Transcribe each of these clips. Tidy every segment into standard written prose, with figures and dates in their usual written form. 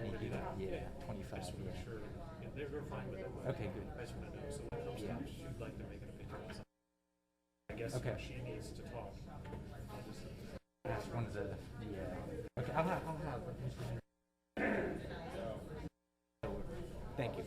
Yeah, 25. I just want to make sure, they're fine with it. Okay, good. I just want to know, so when it comes time, she'd like to make an opinion on something. I guess Okay. she needs to talk. That's one of the okay, I'll have Mr. Henry. Thank you.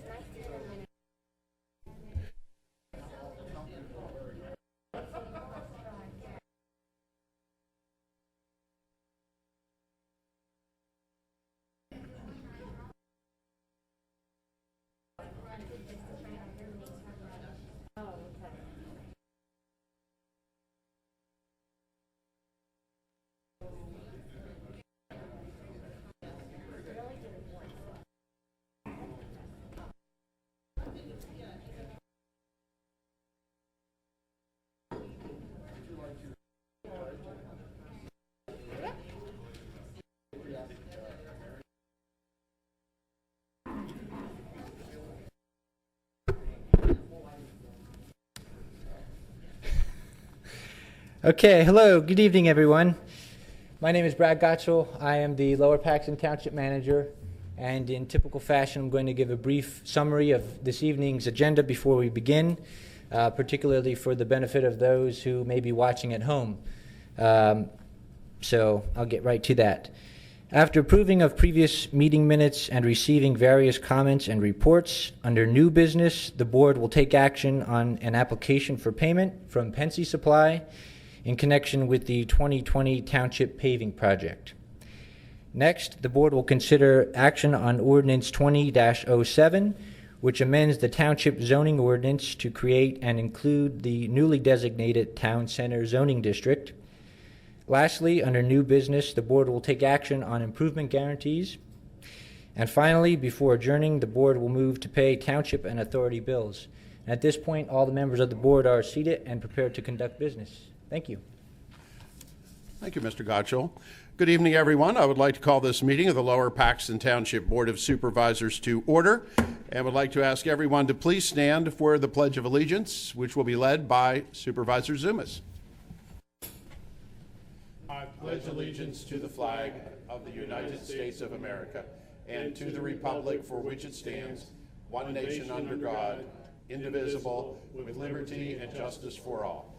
Okay, hello, good evening everyone. My name is Brad Gottschall. I am the Lower Paxton Township Manager, and in typical fashion I'm going to give a brief summary of this evening's agenda before we begin, particularly for the benefit of those who may be watching at home. So I'll get right to that. After approving of previous meeting minutes and receiving various comments and reports, under new business, the board will take action on an application for payment from Pensy Supply in connection with the 2020 Township paving project. Next, the board will consider action on Ordinance 20-07, which amends the Township zoning ordinance to create and include the newly designated Town Center zoning district. Lastly, under new business, the board will take action on improvement guarantees. And finally, before adjourning, the board will move to pay Township and authority bills. And at this point, all the members of the board are seated and prepared to conduct business. Thank you. Thank you, Mr. Gottschall. Good evening, everyone. I would like to call this meeting of the Lower Paxton Township Board of Supervisors to order, and would like to ask everyone to please stand for the Pledge of Allegiance, which will be led by Supervisor Zumas. I pledge allegiance to the flag of the United States of America and to the republic for which it stands, one nation under God, indivisible, with liberty and justice for all.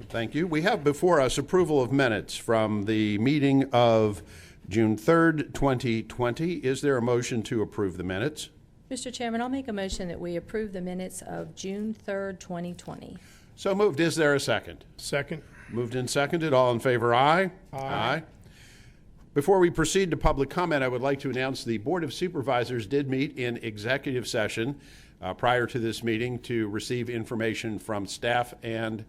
Thank you. We have before us approval of minutes from the meeting of June 3rd, 2020. Is there a motion to approve the minutes? Mr. Chairman, I'll make a motion that we approve the minutes of June 3rd, 2020. So moved. Is there a second? Second. Moved and seconded. All in favor, aye? Aye. Before we proceed to public comment, I would like to announce the Board of Supervisors did meet in executive session prior to this meeting to receive information from staff and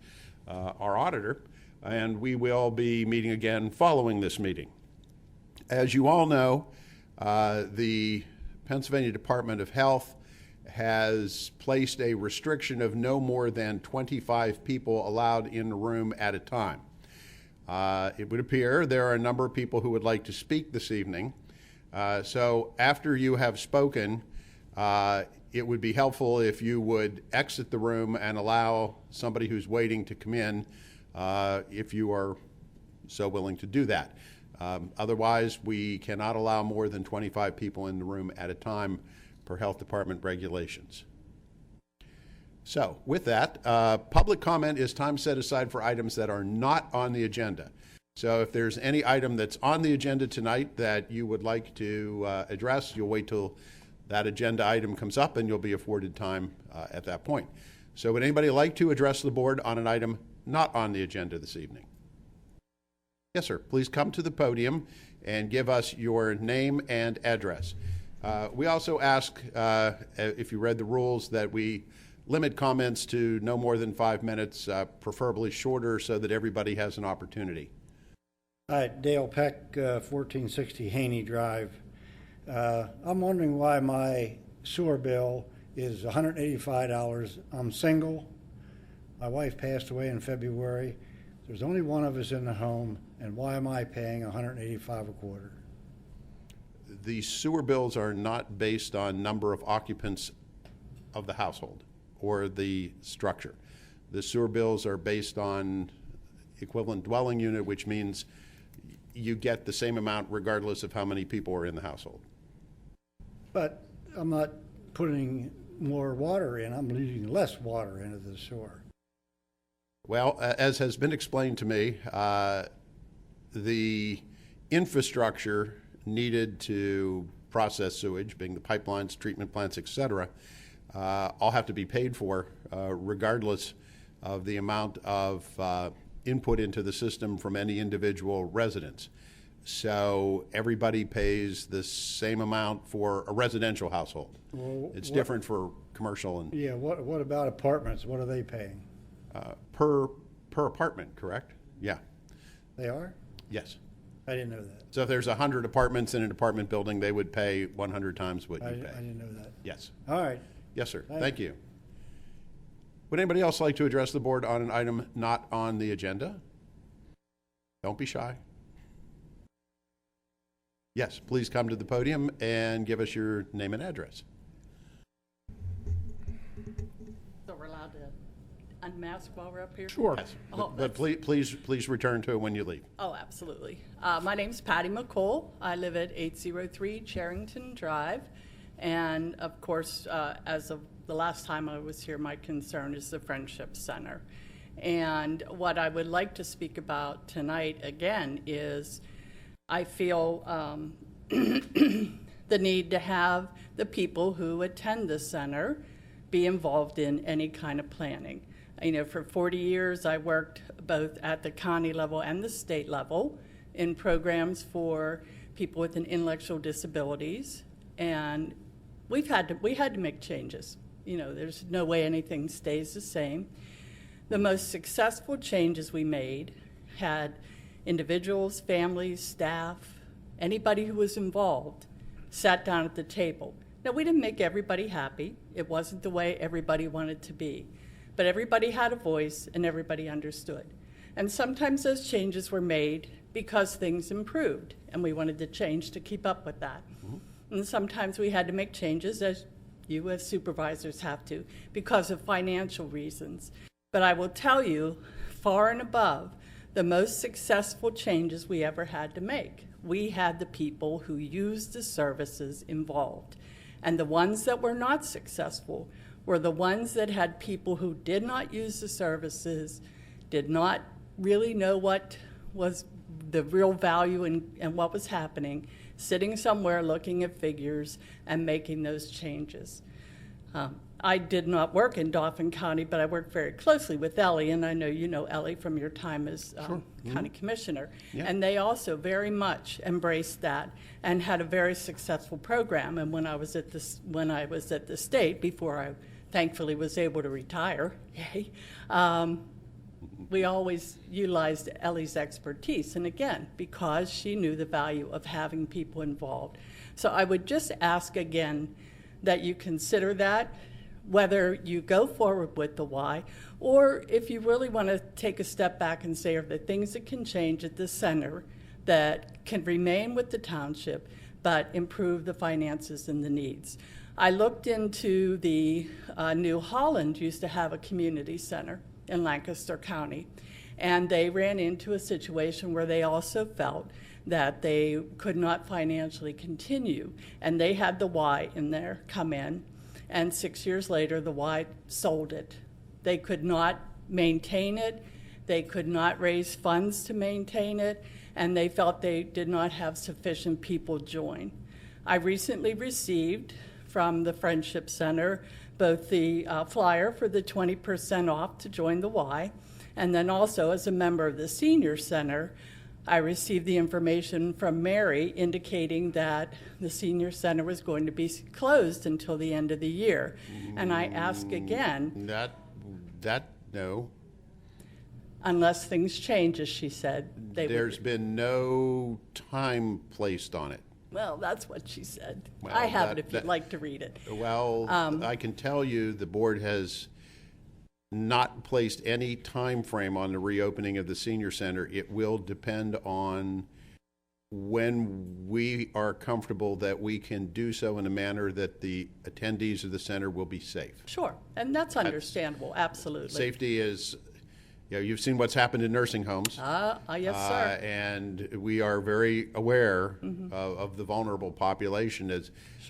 our auditor, and we will be meeting again following this meeting. As you all know, the Pennsylvania Department of Health has placed a restriction of no more than 25 people allowed in the room at a time. It would appear there are a number of people who would like to speak this evening. So after you have spoken, it would be helpful if you would exit the room and allow somebody who's waiting to come in, if you are so willing to do that. Otherwise, we cannot allow more than 25 people in the room at a time per health department regulations. So with that, public comment is time set aside for items that are not on the agenda. So if there's any item that's on the agenda tonight that you would like to address, you'll wait till that agenda item comes up and you'll be afforded time at that point. So would anybody like to address the board on an item not on the agenda this evening? Yes, sir. Please come to the podium and give us your name and address. We also ask, if you read the rules, that we limit comments to no more than 5 minutes, preferably shorter, so that everybody has an opportunity. Hi, Dale Peck, 1460 Haney Drive. I'm wondering why my sewer bill is $185. I'm single. My wife passed away in February. There's only one of us in the home, and why am I paying $185 a quarter? The sewer bills are not based on number of occupants of the household or the structure. The sewer bills are based on equivalent dwelling unit, which means you get the same amount regardless of how many people are in the household. But I'm not putting more water in, I'm leaving less water into the sewer. Well, as has been explained to me, the infrastructure needed to process sewage, being the pipelines, treatment plants, et cetera, all have to be paid for regardless of the amount of input into the system from any individual residents. So everybody pays the same amount for a residential household. Well, It's different for commercial and Yeah, what about apartments? What are they paying? per apartment, correct? Yeah. They are? Yes. I didn't know that. So if there's 100 apartments in an apartment building, they would pay 100 times what I you pay. didn't know that. Yes. All right. Yes, sir. Thank Thank you. Would anybody else like to address the board on an item not on the agenda? Don't be shy. Yes, please come to the podium and give us your name and address. So we're allowed to unmask while we're up here? Sure. Yes, Oh, but please return to it when you leave. Oh, absolutely. My name's Patty McColl. I live at 803 Charrington Drive. And of course, as of the last time I was here, my concern is the Friendship Center. And what I would like to speak about tonight again is I feel the need to have the people who attend the center be involved in any kind of planning. You know, for 40 years, I worked both at the county level and the state level in programs for people with intellectual disabilities, and we had to make changes. You know, there's no way anything stays the same. The most successful changes we made had individuals, families, staff, anybody who was involved sat down at the table. Now, we didn't make everybody happy. It wasn't the way everybody wanted to be. But everybody had a voice and everybody understood. And sometimes those changes were made because things improved and we wanted to change to keep up with that. Mm-hmm. And sometimes we had to make changes, as you as supervisors have to, because of financial reasons. But I will tell you, far and above, the most successful changes we ever had to make, we had the people who used the services involved. And the ones that were not successful were the ones that had people who did not use the services, did not really know what was the real value and what was happening, sitting somewhere looking at figures and making those changes. I did not work in Dauphin County, but I worked very closely with Ellie, and I know you know Ellie from your time as county commissioner. Yeah. And they also very much embraced that and had a very successful program. And when I was at the state, before I thankfully was able to retire, yay, we always utilized Ellie's expertise, and again, because she knew the value of having people involved. So I would just ask again that you consider that, whether you go forward with the why, or if you really want to take a step back and say, are there things that can change at the center that can remain with the township, but improve the finances and the needs. I looked into the New Holland used to have a community center in Lancaster County, and they ran into a situation where they also felt that they could not financially continue, and they had the Y in there come in, and 6 years later the Y sold it. They could not maintain it, they could not raise funds to maintain it, and they felt they did not have sufficient people join. I recently received from the Friendship Center both the flyer for the 20% off to join the Y, and then also as a member of the Senior Center, I received the information from Mary indicating that the Senior Center was going to be closed until the end of the year. And I ask again. No. Unless things change, as she said. There's been no time placed on it. Well, that's what she said. Well, I have it if you'd like to read it. Well, I can tell you the board has not placed any time frame on the reopening of the senior center. It will depend on when we are comfortable that we can do so in a manner that the attendees of the center will be safe. Sure, and that's understandable, absolutely. Safety is you know, you've seen what's happened in nursing homes. Yes, sir. And we are very aware of the vulnerable population.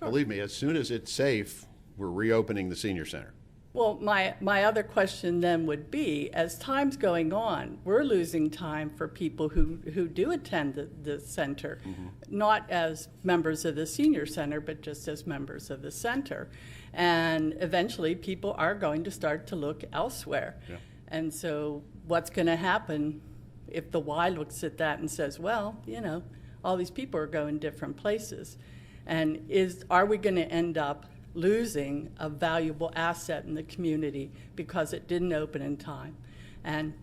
Believe me, as soon as it's safe, we're reopening the senior center. Well, my other question then would be, as time's going on, we're losing time for people who do attend the center, not as members of the senior center, but just as members of the center. And eventually, people are going to start to look elsewhere. Yeah. And so what's going to happen if the Y looks at that and says, well, you know, all these people are going different places? And are we going to end up losing a valuable asset in the community because it didn't open in time? And,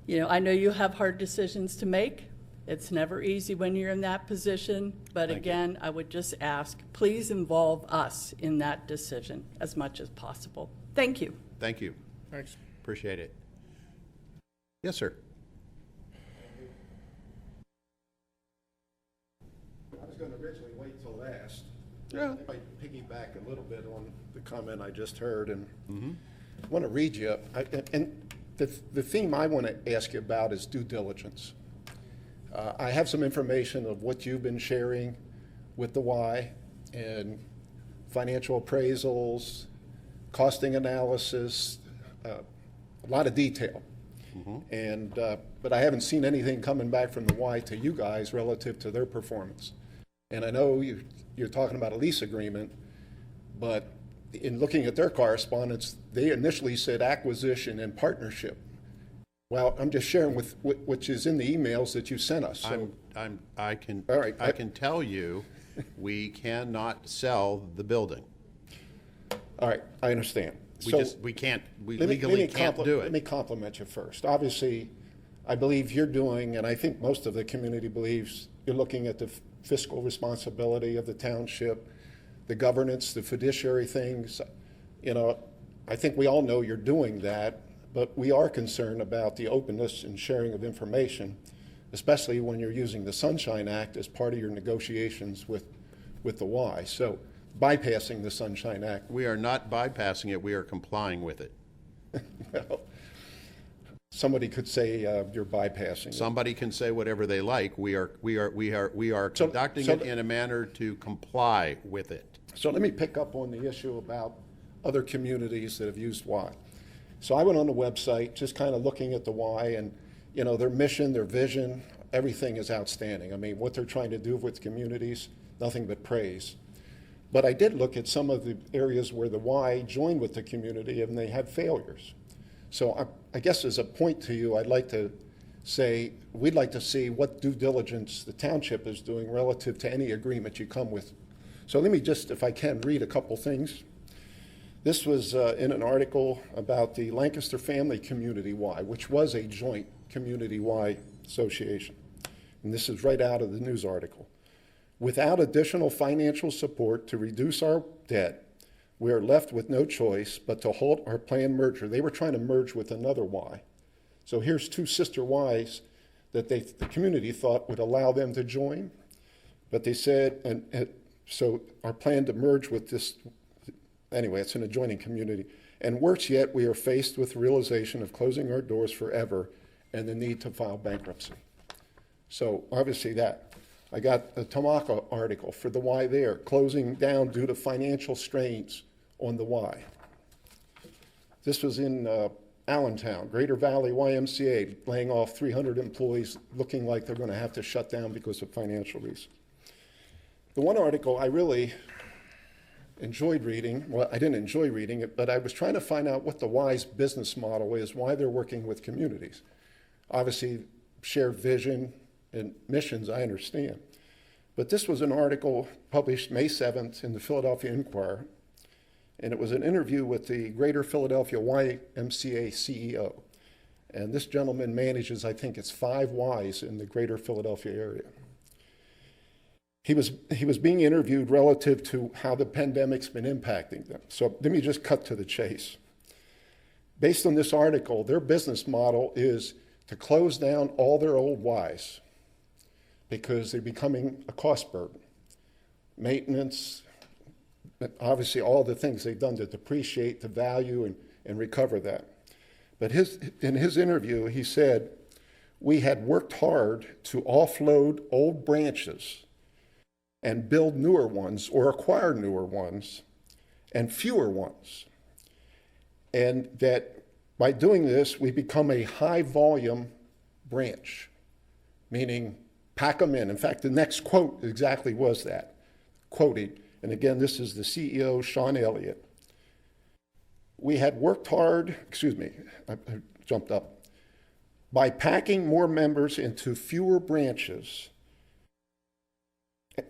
you know, I know you have hard decisions to make. It's never easy when you're in that position. But again, I would just ask, please involve us in that decision as much as possible. Thank you. Thank you. Thanks. Appreciate it. Yes, sir. I was going to originally wait till last. Yeah. I might piggyback a little bit on the comment I just heard, and I want to read you. And the theme I want to ask you about is due diligence. I have some information of what you've been sharing with the Y and financial appraisals, costing analysis, a lot of detail. And but I haven't seen anything coming back from the Y to you guys relative to their performance. And I know you're talking about a lease agreement, but in looking at their correspondence, they initially said acquisition and partnership. Well, I'm just sharing with which is in the emails that you sent us. So, I can All right. I can tell you, we cannot sell the building. all right, I understand. We Let me legally can't do Let me it. compliment you first. Obviously, I believe you're doing, and I think most of the community believes, you're looking at the fiscal responsibility of the township, the governance, the fiduciary things. You know, I think we all know you're doing that, but we are concerned about the openness and sharing of information, especially when you're using the Sunshine Act as part of your negotiations with the Y. So bypassing the Sunshine Act. We are not bypassing it. We are complying with it. Well, somebody could say you're bypassing it. Somebody can say whatever they like. We are conducting so it in a manner to comply with it. So let me pick up on the issue about other communities that have used Y. So I went on the website, just kind of looking at the Y, and you know, their mission, their vision, everything is outstanding. I mean, what they're trying to do with communities, nothing but praise. But I did look at some of the areas where the Y joined with the community and they had failures. So I guess as a point to you, I'd like to say, we'd like to see what due diligence the township is doing relative to any agreement you come with. So let me just, if I can, read a couple things. This was in an article about the Lancaster Family Community Y, which was a joint community Y association. And this is right out of the news article. Without additional financial support to reduce our debt, we are left with no choice but to halt our planned merger. They were trying to merge with another Y. So here's two sister Ys that the community thought would allow them to join. But they said, so our plan to merge with this, anyway, it's an adjoining community. And worse yet, we are faced with the realization of closing our doors forever and the need to file bankruptcy. So obviously that. I got a Tamaka article for the Y there, closing down due to financial strains on the Y. This was in Allentown, Greater Valley YMCA, laying off 300 employees, looking like they're going to have to shut down because of financial reasons. The one article I really enjoyed reading, well, I didn't enjoy reading it, but I was trying to find out what the Y's business model is, why they're working with communities. Obviously, shared vision and missions, I understand. But this was an article published May 7th in the Philadelphia Inquirer, and it was an interview with the Greater Philadelphia YMCA CEO. And this gentleman manages, I think it's 5 Ys in the Greater Philadelphia area. He was being interviewed relative to how the pandemic's been impacting them. So let me just cut to the chase. Based on this article, their business model is to close down all their old Ys, because they're becoming a cost burden. Maintenance, obviously all the things they've done to depreciate the value and recover that. But in his interview, he said, we had worked hard to offload old branches and build newer ones or acquire newer ones and fewer ones. And that by doing this, we become a high volume branch, meaning pack them in. In fact, the next quote exactly was that, quoting, and again, this is the CEO, Sean Elliott. We had worked hard, I jumped up. By packing more members into fewer branches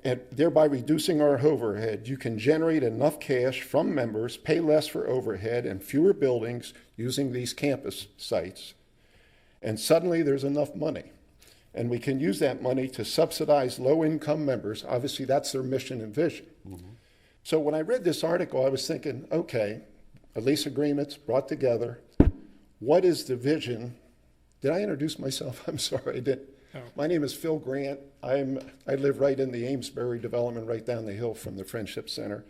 and thereby reducing our overhead, you can generate enough cash from members, pay less for overhead and fewer buildings using these campus sites. And suddenly there's enough money. And we can use that money to subsidize low-income members. Obviously, that's their mission and vision. Mm-hmm. So when I read this article, I was thinking, okay, a lease agreement's brought together. What is the vision? Did I introduce myself? I'm sorry, I didn't. Oh. My name is Phil Grant. I live right in the Amesbury development, right down the hill from the Friendship Center,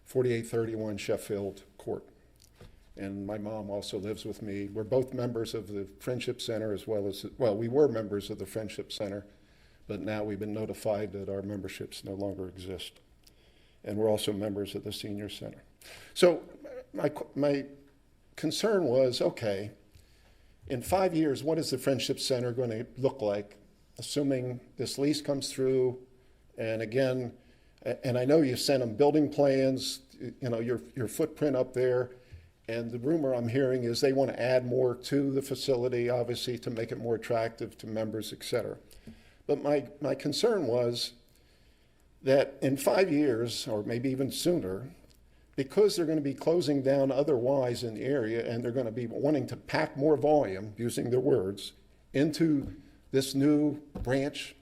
4831 Sheffield Court. And my mom also lives with me. We're both members of the Friendship Center as well as, well, we were members of the Friendship Center, but now we've been notified that our memberships no longer exist. And we're also members of the Senior Center. So my concern was, okay, in 5 years, what is the Friendship Center going to look like, assuming this lease comes through? And again, and I know you sent them building plans, you know, your footprint up there. And the rumor I'm hearing is they want to add more to the facility, obviously, to make it more attractive to members, et cetera. But my concern was that in 5 years, or maybe even sooner, because they're going to be closing down other Ys in the area and they're going to be wanting to pack more volume, using their words, into this new branch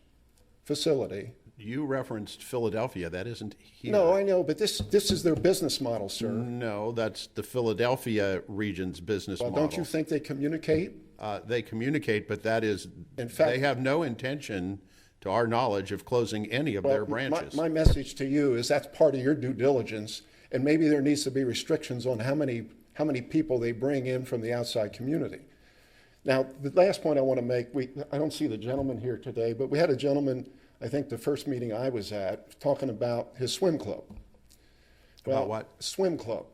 facility. You referenced Philadelphia. That isn't here. No, I know, but this is their business model, sir. No, that's the Philadelphia region's business model. Don't you think they communicate? They communicate, but that is, in fact, they have no intention, to our knowledge, of closing any of their branches. My message to you is that's part of your due diligence, and maybe there needs to be restrictions on how many people they bring in from the outside community. Now, the last point I want to make, I don't see the gentleman here today, but we had a gentleman, I think the first meeting I was at, talking about his swim club. About what? Swim club.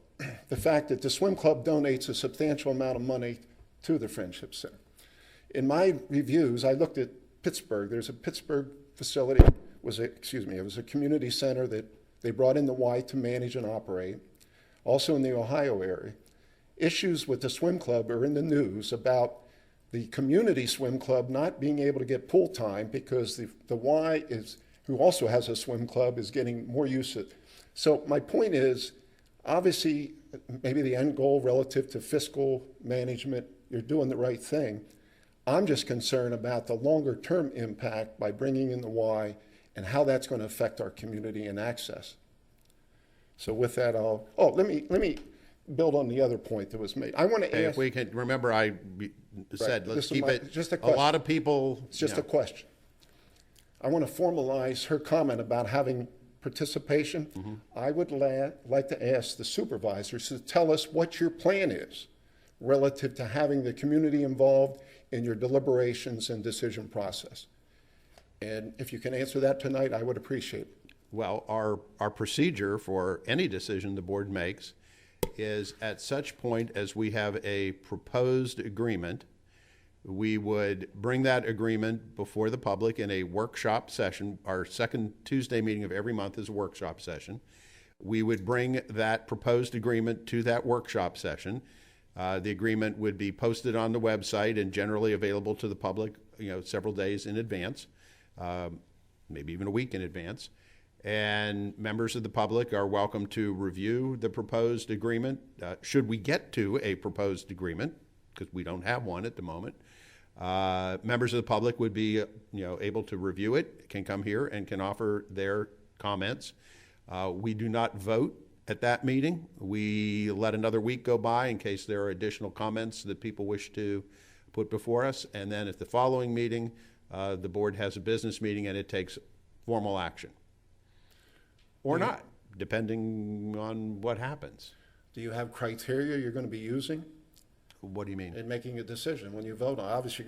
The fact that the swim club donates a substantial amount of money to the Friendship Center. In my reviews, I looked at Pittsburgh. There's a Pittsburgh facility, it was a community center that they brought in the Y to manage and operate. Also in the Ohio area. Issues with the swim club are in the news about the community swim club not being able to get pool time because the Y who also has a swim club, is getting more use of it. So my point is, obviously, maybe the end goal relative to fiscal management, you're doing the right thing. I'm just concerned about the longer term impact by bringing in the Y and how that's going to affect our community and access. So with that, let me build on the other point that was made. I want to ask. If we can remember, I said let's keep it. Just a question. A lot of people. It's just a question. I want to formalize her comment about having participation. Mm-hmm. I would like to ask the supervisors to tell us what your plan is relative to having the community involved in your deliberations and decision process. And if you can answer that tonight, I would appreciate it. Well, our procedure for any decision the board makes is at such point as we have a proposed agreement, we would bring that agreement before the public in a workshop session. Our second Tuesday meeting of every month is a workshop session. We would bring that proposed agreement to that workshop session. The agreement would be posted on the website and generally available to the public, several days in advance, maybe even a week in advance. And members of the public are welcome to review the proposed agreement. Should we get to a proposed agreement, because we don't have one at the moment, members of the public would be able to review it, can come here and can offer their comments. We do not vote at that meeting. We let another week go by in case there are additional comments that people wish to put before us. And then at the following meeting, the board has a business meeting and it takes formal action. Or not, depending on what happens. Do you have criteria you're going to be using? What do you mean? in making a decision when you vote on? Obviously,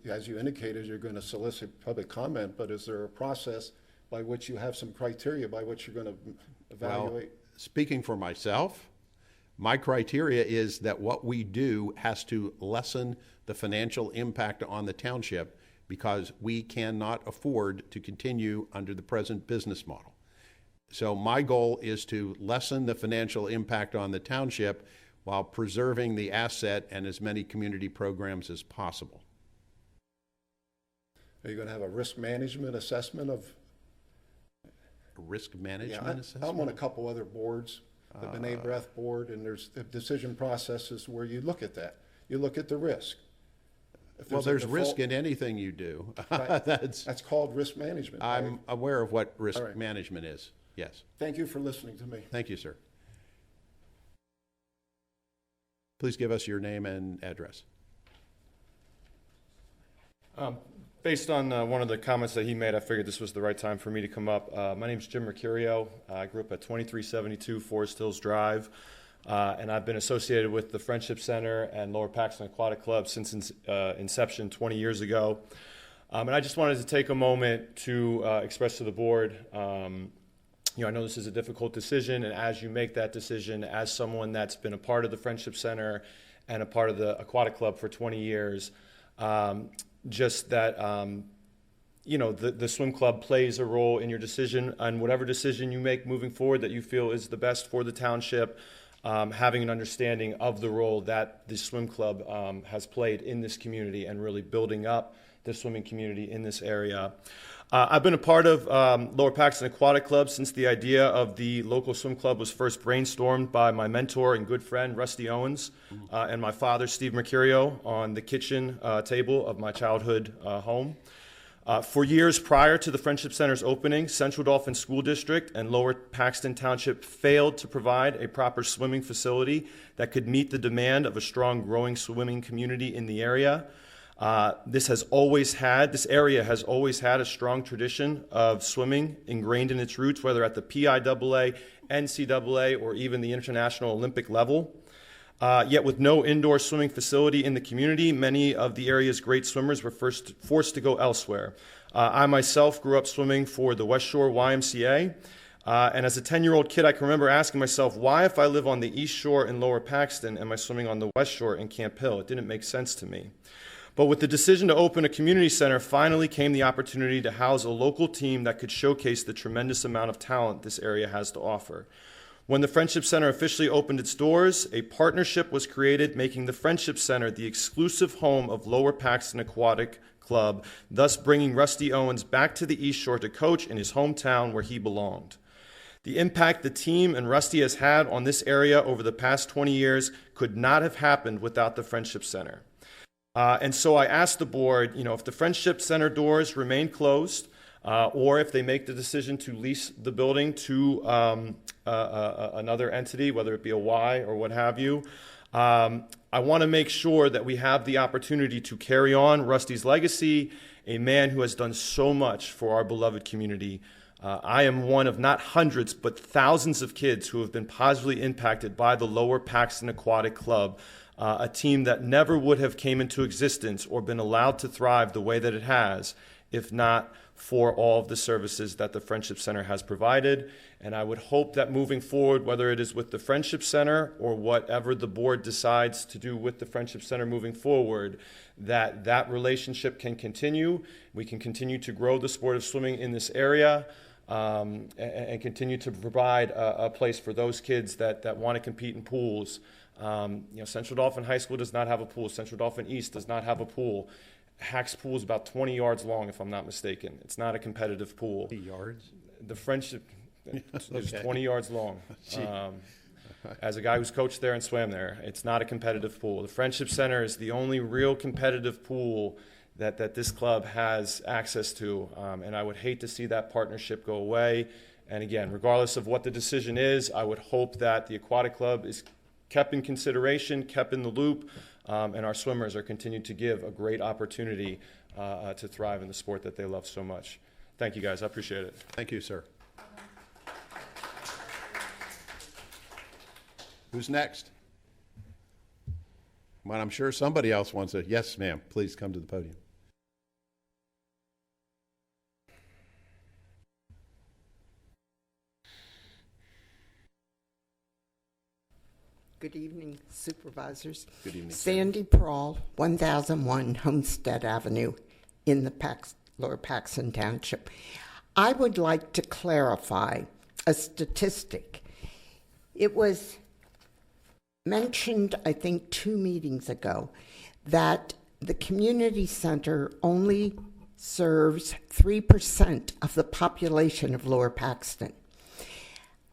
as you indicated, you're going to solicit public comment, but is there a process by which you have some criteria by which you're going to evaluate? Well, speaking for myself, my criteria is that what we do has to lessen the financial impact on the township because we cannot afford to continue under the present business model. So my goal is to lessen the financial impact on the township while preserving the asset and as many community programs as possible. Are you going to have a risk management assessment of? Risk management Yeah, assessment? I'm on a couple other boards, the B'nai B'rith board, and there's the decision processes where you look at that. You look at the risk. If Well, a there's default- risk in anything you do. Right. That's, That's called risk management. I'm aware of what risk All right. management is. Yes. Thank you for listening to me. Thank you, sir. Please give us your name and address. Based on one of the comments that he made, I figured this was the right time for me to come up. My name's Jim Mercurio. I grew up at 2372 Forest Hills Drive, and I've been associated with the Friendship Center and Lower Paxton Aquatic Club since inception 20 years ago. And I just wanted to take a moment to express to the board, I know this is a difficult decision, and as you make that decision, as someone that's been a part of the Friendship Center and a part of the Aquatic Club for 20 years, just that, the swim club plays a role in your decision, and whatever decision you make moving forward that you feel is the best for the township, having an understanding of the role that the swim club has played in this community and really building up the swimming community in this area. I've been a part of Lower Paxton Aquatic Club since the idea of the local swim club was first brainstormed by my mentor and good friend, Rusty Owens, and my father, Steve Mercurio, on the kitchen table of my childhood home. For years prior to the Friendship Center's opening, Central Dauphin School District and Lower Paxton Township failed to provide a proper swimming facility that could meet the demand of a strong, growing swimming community in the area. This area has always had a strong tradition of swimming ingrained in its roots, whether at the PIAA, NCAA, or even the International Olympic level. Yet with no indoor swimming facility in the community, many of the area's great swimmers were forced to go elsewhere. I myself grew up swimming for the West Shore YMCA, and as a 10-year-old kid, I can remember asking myself, why if I live on the East Shore in Lower Paxton, am I swimming on the West Shore in Camp Hill? It didn't make sense to me. But with the decision to open a community center, finally came the opportunity to house a local team that could showcase the tremendous amount of talent this area has to offer. When the Friendship Center officially opened its doors, a partnership was created, making the Friendship Center the exclusive home of Lower Paxton Aquatic Club, thus bringing Rusty Owens back to the East Shore to coach in his hometown where he belonged. The impact the team and Rusty has had on this area over the past 20 years could not have happened without the Friendship Center. And so I asked the board, if the Friendship Center doors remain closed, or if they make the decision to lease the building to another entity, whether it be a Y or what have you, I want to make sure that we have the opportunity to carry on Rusty's legacy, a man who has done so much for our beloved community. I am one of not hundreds, but thousands of kids who have been positively impacted by the Lower Paxton Aquatic Club, a team that never would have came into existence or been allowed to thrive the way that it has, if not for all of the services that the Friendship Center has provided. And I would hope that moving forward, whether it is with the Friendship Center or whatever the board decides to do with the Friendship Center moving forward, that relationship can continue. We can continue to grow the sport of swimming in this area, and continue to provide a place for those kids that want to compete in pools. Central Dauphin High School does not have a pool. Central Dauphin East does not have a pool. Hack's pool is about 20 yards long, if I'm not mistaken. It's not a competitive pool. 20 yards? The Friendship is Okay. 20 yards long. As a guy who's coached there and swam there, it's not a competitive pool. The Friendship Center is the only real competitive pool that this club has access to, and I would hate to see that partnership go away. And again, regardless of what the decision is, I would hope that the Aquatic Club is kept in consideration, kept in the loop, and our swimmers are continued to give a great opportunity to thrive in the sport that they love so much. Thank you, guys. I appreciate it. Thank you, sir. Who's next? But I'm sure somebody else wants to. Yes, ma'am. Please come to the podium. Good evening, supervisors. Good evening. Sandy Prawl, 1001 Homestead Avenue in the Lower Paxton Township. I would like to clarify a statistic. It was mentioned, I think, 2 meetings ago, that the community center only serves 3% of the population of Lower Paxton.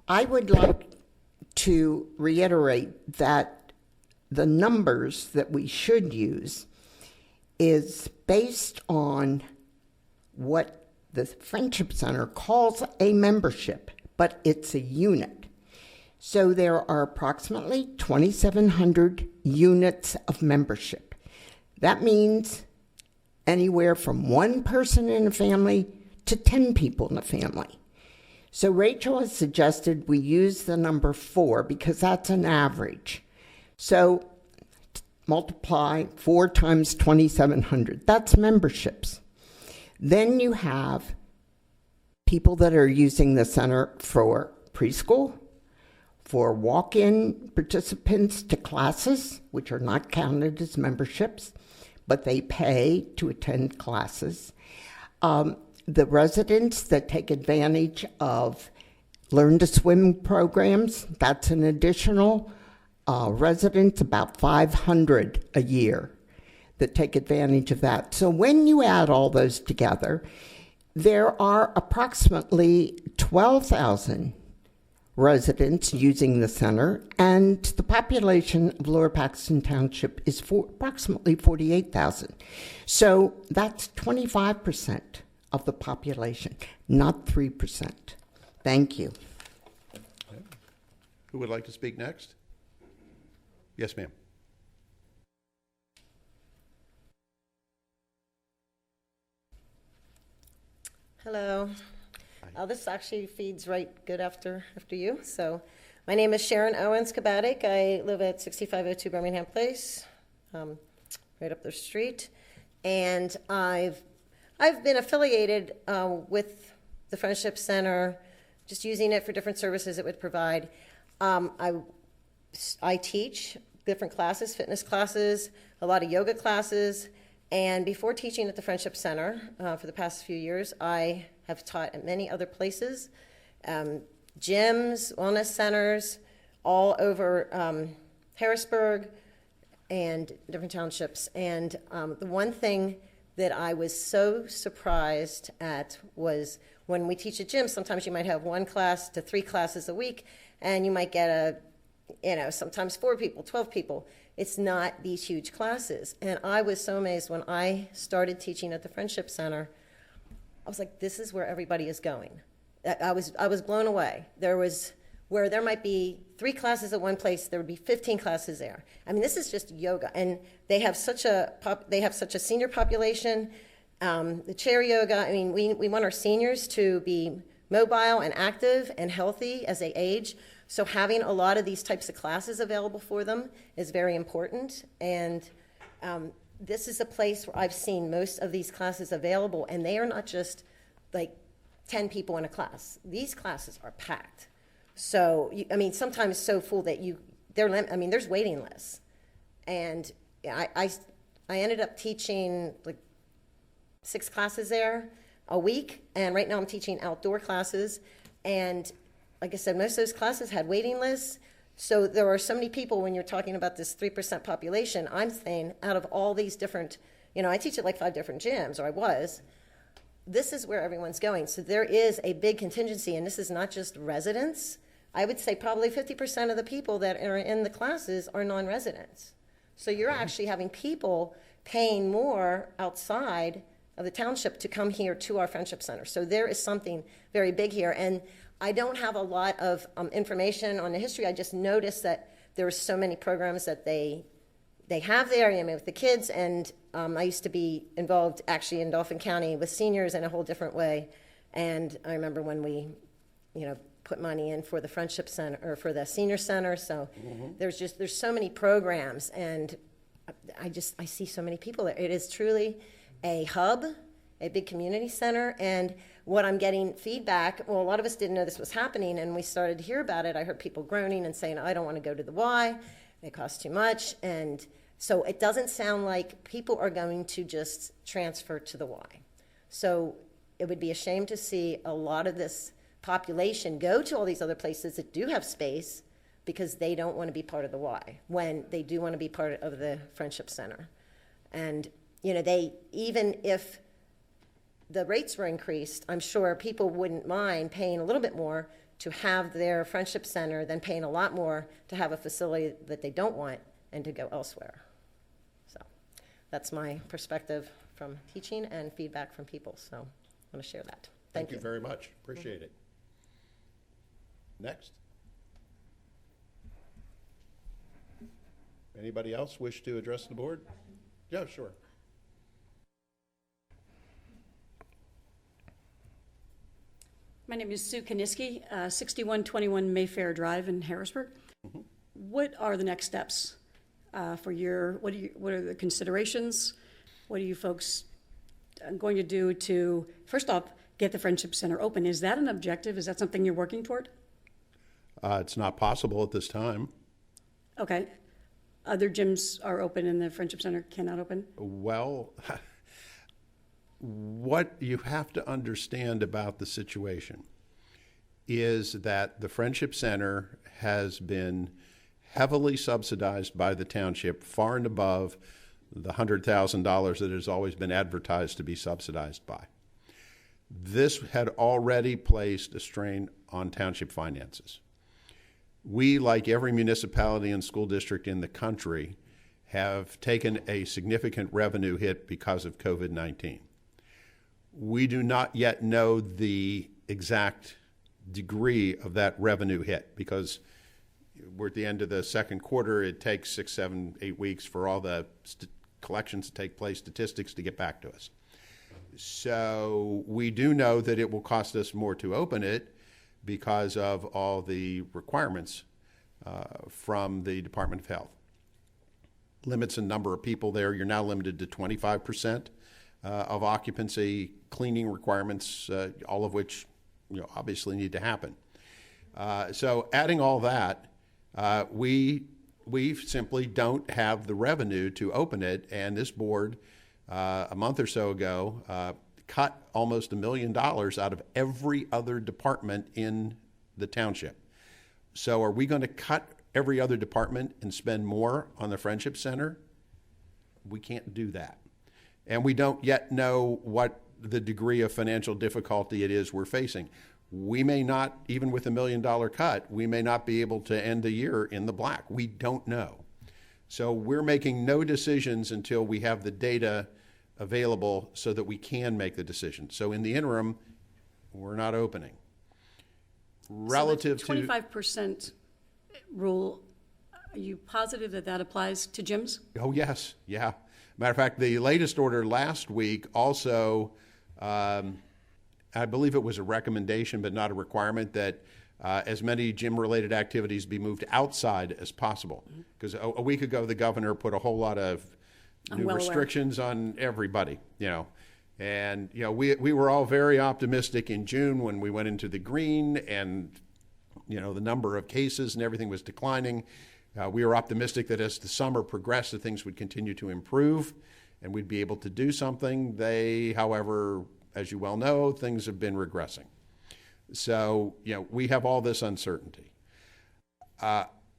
I would like to reiterate that the numbers that we should use is based on what the Friendship Center calls a membership, but it's a unit. So there are approximately 2,700 units of membership. That means anywhere from 1 person in a family to 10 people in a family. So Rachel has suggested we use the number 4 because that's an average. So multiply 4 times 2,700. That's memberships. Then you have people that are using the center for preschool, for walk-in participants to classes, which are not counted as memberships, but they pay to attend classes. The residents that take advantage of Learn to Swim programs, that's an additional residents, about 500 a year that take advantage of that. So when you add all those together, there are approximately 12,000 residents using the center, and the population of Lower Paxton Township is approximately 48,000. So that's 25% of the population, not 3%. Thank you. Who would like to speak next? Yes, ma'am. Hello. This actually feeds right good after you. So my name is Sharon Owens Kabadik. I live at 6502 Birmingham Place, right up the street. And I've been affiliated with the Friendship Center, just using it for different services it would provide. I teach different classes, fitness classes, a lot of yoga classes, and before teaching at the Friendship Center for the past few years, I have taught at many other places, gyms, wellness centers, all over Harrisburg and different townships. And the one thing that I was so surprised at was when we teach at gym, sometimes you might have 1 class to 3 classes a week, and you might get sometimes 4 people, 12 people. It's not these huge classes. And I was so amazed when I started teaching at the Friendship Center. I was like, this is where everybody is going. I was blown away. Where there might be 3 classes at one place, there would be 15 classes there. I mean, this is just yoga, and they have such a senior population. The chair yoga. I mean, we want our seniors to be mobile and active and healthy as they age. So having a lot of these types of classes available for them is very important. And this is a place where I've seen most of these classes available, and they are not just like 10 people in a class. These classes are packed. So, sometimes so full that there's waiting lists. And I ended up teaching like 6 classes there a week, and right now I'm teaching outdoor classes. And like I said, most of those classes had waiting lists. So there are so many people when you're talking about this 3% population. I'm saying out of all these different, I teach at like 5 different gyms, or I was. This is where everyone's going. So there is a big contingency, and this is not just residents. I would say probably 50% of the people that are in the classes are non-residents. So you're actually having people paying more outside of the township to come here to our Friendship Center. So there is something very big here. And I don't have a lot of information on the history. I just noticed that there are so many programs that they have there, with the kids. And I used to be involved actually in Dauphin County with seniors in a whole different way. And I remember when we, put money in for the Friendship Center or for the Senior Center. So there's so many programs, and I see so many people there. It is truly a hub, a big community center, and what I'm getting feedback, well, a lot of us didn't know this was happening, and we started to hear about it. I heard people groaning and saying, I don't want to go to the Y, it costs too much, and so it doesn't sound like people are going to just transfer to the Y. So it would be a shame to see a lot of this population go to all these other places that do have space because they don't want to be part of the Y, when they do want to be part of the Friendship Center. And, even if the rates were increased, I'm sure people wouldn't mind paying a little bit more to have their Friendship Center than paying a lot more to have a facility that they don't want and to go elsewhere. So that's my perspective from teaching and feedback from people. So I want to share that. Thank you very much. Appreciate it. Next. Anybody else wish to address the board? Yeah, sure. My name is Sue Kaniski, 6121 Mayfair Drive in Harrisburg. Mm-hmm. What are the next steps what are the considerations? What are you folks going to do to, first off, get the Friendship Center open? Is that an objective? Is that something you're working toward? It's not possible at this time. Okay. Other gyms are open and the Friendship Center cannot open? Well, what you have to understand about the situation is that the Friendship Center has been heavily subsidized by the township, far and above the $100,000 that has always been advertised to be subsidized by. This had already placed a strain on township finances. We, like every municipality and school district in the country, have taken a significant revenue hit because of COVID-19. We do not yet know the exact degree of that revenue hit because we're at the end of the second quarter. It takes 6, 7, 8 weeks for all the collections to take place, statistics to get back to us. So we do know that it will cost us more to open it because of all the requirements from the Department of Health. Limits in number of people there. You're now limited to 25% of occupancy, cleaning requirements, all of which obviously need to happen. So adding all that, we simply don't have the revenue to open it, and this board a month or so ago cut almost $1 million out of every other department in the township. So are we going to cut every other department and spend more on the Friendship Center? We can't do that. And we don't yet know what the degree of financial difficulty it is we're facing. We may not, even with $1 million cut, we may not be able to end the year in the black. We don't know. So we're making no decisions until we have the data available so that we can make the decision. So in the interim, we're not opening. Relative so the 25% rule, are you positive that that applies to gyms? Oh, yes. Yeah. Matter of fact, the latest order last week also, I believe it was a recommendation but not a requirement that as many gym-related activities be moved outside as possible. Because a week ago, the governor put a whole lot of new restrictions on everybody, And, we were all very optimistic in June when we went into the green and, the number of cases and everything was declining. We were optimistic that as the summer progressed, that things would continue to improve and we'd be able to do something. They, however, as you well know, things have been regressing. So, we have all this uncertainty.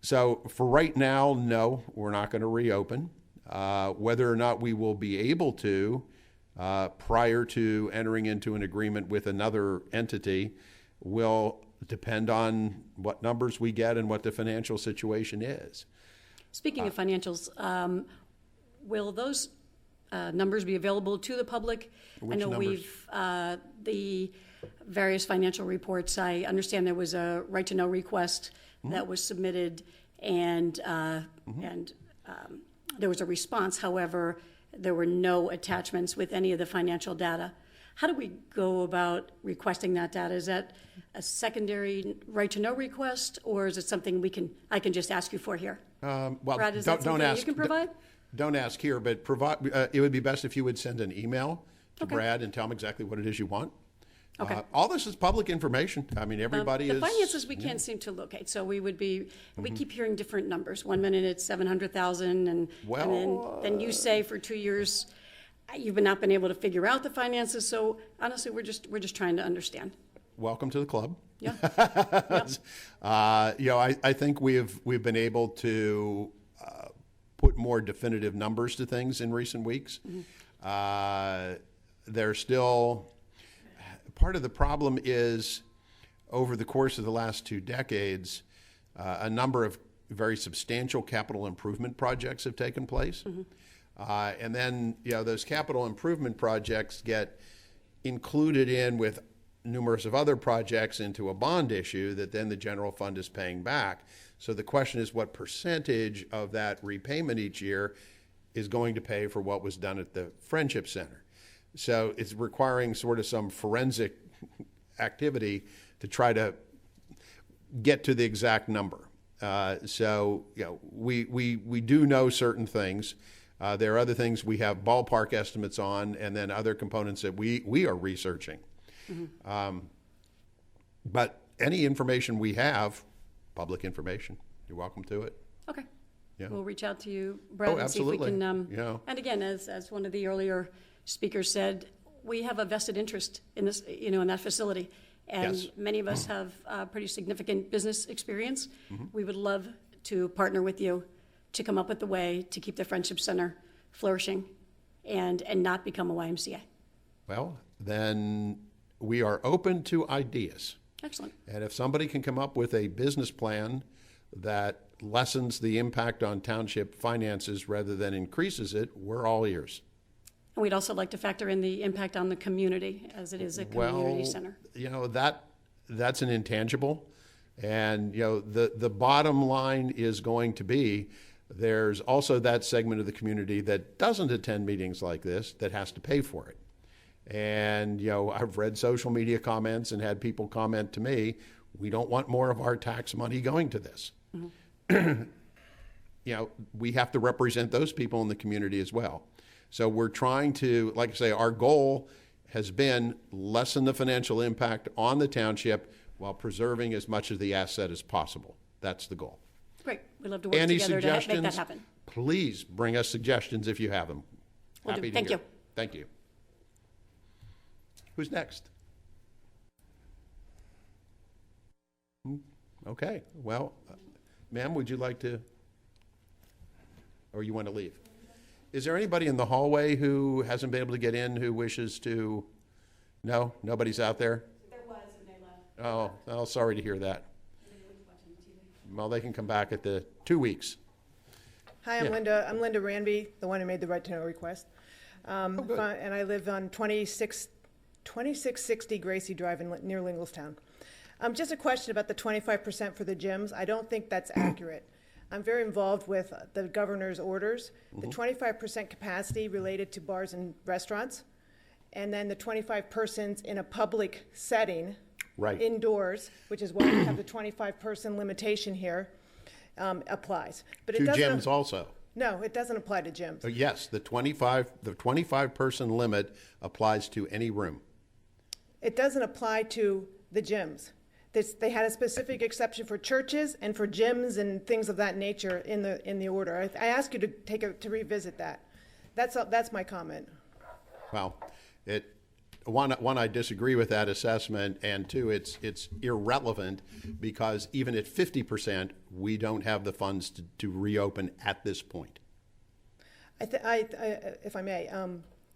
So for right now, no, we're not going to reopen. Whether or not we will be able to, prior to entering into an agreement with another entity, will depend on what numbers we get and what the financial situation is. Speaking of financials, will those numbers be available to the public? Which I know numbers? the various financial reports. I understand there was a right-to-know request that was submitted, and there was a response. However, there were no attachments with any of the financial data. How do we go about requesting that data? Is that a secondary right-to-know request, or is it something I can just ask you for here? Well, Brad, is that something you can provide? don't ask here, but provide, it would be best if you would send an email to Okay. Brad and tell him exactly what it is you want. Okay. All this is public information. I mean, everybody The is. finances we can't seem to locate, so we would be, we keep hearing different numbers. 1 minute it's 700,000, and then you say for 2 years, you've not been able to figure out the finances, so honestly, we're just trying to understand. Welcome to the club. Yeah. I think we've been able to put more definitive numbers to things in recent weeks. There's still part of the problem is over the course of the last 2 decades, a number of very substantial capital improvement projects have taken place. And then, those capital improvement projects get included in with numerous of other projects into a bond issue that then the general fund is paying back. So the question is what percentage of that repayment each year is going to pay for what was done at the Friendship Center. So it's requiring sort of some forensic activity to try to get to the exact number. We do know certain things. There are other things we have ballpark estimates on, and then other components that we are researching. But any information we have, public information, you're welcome to it. Okay. Yeah. We'll reach out to you, Brad, and see if we absolutely. can. And again, as one of the earlier speakers said, we have a vested interest in this, in that facility. And Yes. many of us have pretty significant business experience. We would love to partner with you to come up with a way to keep the Friendship Center flourishing and not become a YMCA. Well, then we are open to ideas. Excellent. And if somebody can come up with a business plan that lessens the impact on township finances rather than increases it, we're all ears. And we'd also like to factor in the impact on the community, as it is a community center. That's an intangible. And, the bottom line is going to be there's also that segment of the community that doesn't attend meetings like this that has to pay for it. And, I've read social media comments and had people comment to me, we don't want more of our tax money going to this. We have to represent those people in the community as well. So we're trying to, like I say, our goal has been lessen the financial impact on the township while preserving as much of the asset as possible. That's the goal. Great. We'd love to work Any together to make suggestions? that happen. Please bring us suggestions if you have them. Will do. Happy to Thank hear. you. Thank you. Who's next? Okay. Well, ma'am, would you like to, or you want to leave? Is there anybody in the hallway who hasn't been able to get in who wishes to? No? Nobody's out there? There was, and they left. Oh, sorry to hear that. Well, they can come back at the 2 weeks. Hi, I'm Yeah. Linda. I'm Linda Ranby, the one who made the right to know request. And I live on 2660 Gracie Drive near Lingelstown. Just a question about the 25% for the gyms. I don't think that's accurate. I'm very involved with the governor's orders. The 25% capacity related to bars and restaurants, and then the 25 persons in a public setting, Right. indoors, which is why we have the 25-person limitation here, applies. But it To doesn't. gyms also. No, it doesn't apply to gyms. Yes, the 25 person limit applies to any room. It doesn't apply to the gyms. They had a specific exception for churches and for gyms and things of that nature in the order. I ask you to revisit that. That's my comment. Well, one, I disagree with that assessment, and two, it's irrelevant because even at 50%, we don't have the funds to reopen at this point. If I may,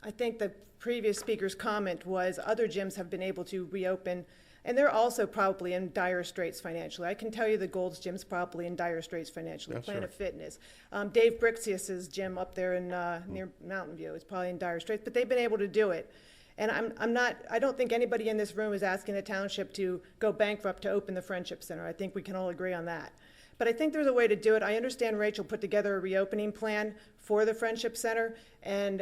I think the previous speaker's comment was other gyms have been able to reopen, and they're also probably in dire straits financially. I can tell you the Gold's Gym's probably in dire straits financially. That's Planet right. Fitness, Dave Brixius's gym up there in near Mountain View is probably in dire straits, but they've been able to do it. And I don't think anybody in this room is asking the township to go bankrupt to open the Friendship Center. I think we can all agree on that. But I think there's a way to do it. I understand Rachel put together a reopening plan for the Friendship Center, and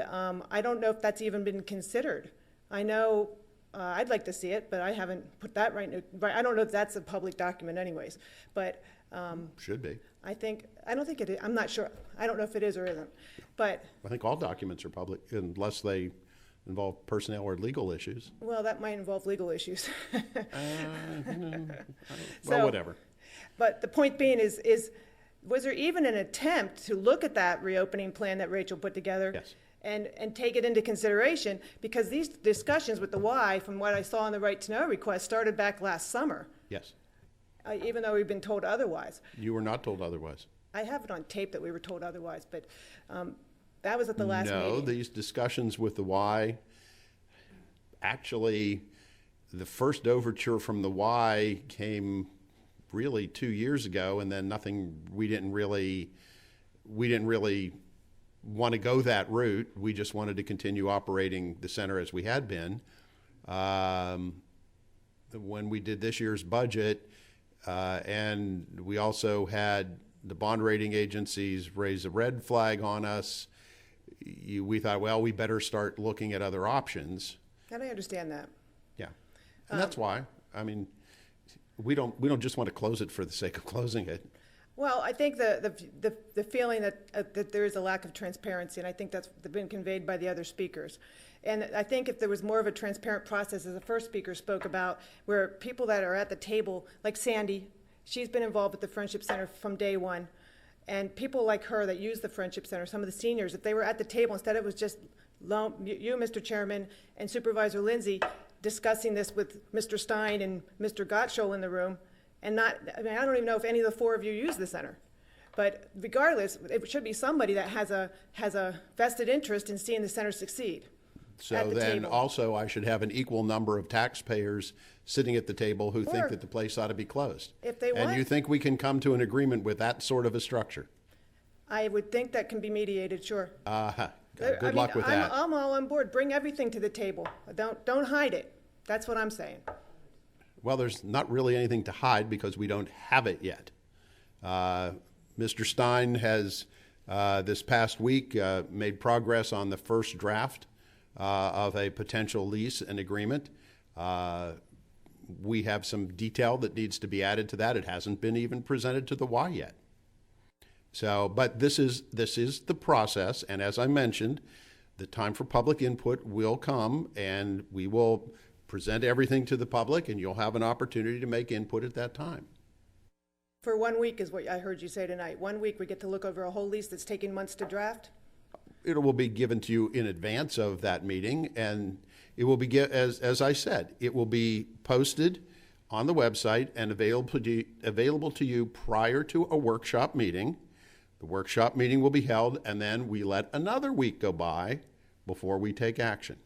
I don't know if that's even been considered. I know I'd like to see it, but I haven't put that right. I don't know if that's a public document anyways, but Should be. I don't think it is, I'm not sure, I don't know if it is or isn't, but, I think all documents are public unless they involve personnel or legal issues. well, that might involve legal issues. Well, whatever. But the point being is, was there even an attempt to look at that reopening plan that Rachel put together? Yes. And take it into consideration, because these discussions with the Y, from what I saw in the right to know request, started back last summer, Yes. Even though we've been told otherwise. You were not told otherwise. I have it on tape that we were told otherwise, but that was at the last meeting. No, these discussions with the Y, actually, the first overture from the Y came really 2 years ago, and then we didn't really want to go that route. We just wanted to continue operating the center as we had been. When we did this year's budget, and we also had the bond rating agencies raise a red flag on us, we thought, well, we better start looking at other options. And I understand that. Yeah, and that's why. I mean, we don't just want to close it for the sake of closing it. Well, I think the feeling that there is a lack of transparency, and I think that's been conveyed by the other speakers. And I think if there was more of a transparent process, as the first speaker spoke about, where people that are at the table, like Sandy, she's been involved with the Friendship Center from day one, and people like her that use the Friendship Center, some of the seniors, if they were at the table, instead it was just you, Mr. Chairman, and Supervisor Lindsay discussing this with Mr. Stein and Mr. Gottschall in the room, and I don't even know if any of the four of you use the center. But regardless, it should be somebody that has a vested interest in seeing the center succeed. So then also I should have an equal number of taxpayers sitting at the table who think that the place ought to be closed. If they want. And you think we can come to an agreement with that sort of a structure? I would think that can be mediated, sure. Good luck with that. I'm all on board. Bring everything to the table. Don't hide it. That's what I'm saying. Well, there's not really anything to hide because we don't have it yet. Mr. Stein has, this past week, made progress on the first draft of a potential lease and agreement. We have some detail that needs to be added to that. It hasn't been even presented to the Y yet. So, but this is the process, and as I mentioned, the time for public input will come, and we will present everything to the public, and you'll have an opportunity to make input at that time. For 1 week is what I heard you say tonight. 1 week we get to look over a whole lease that's taking months to draft? It will be given to you in advance of that meeting, and it will be, as I said, it will be posted on the website and available to you prior to a workshop meeting. The workshop meeting will be held, and then we let another week go by before we take action.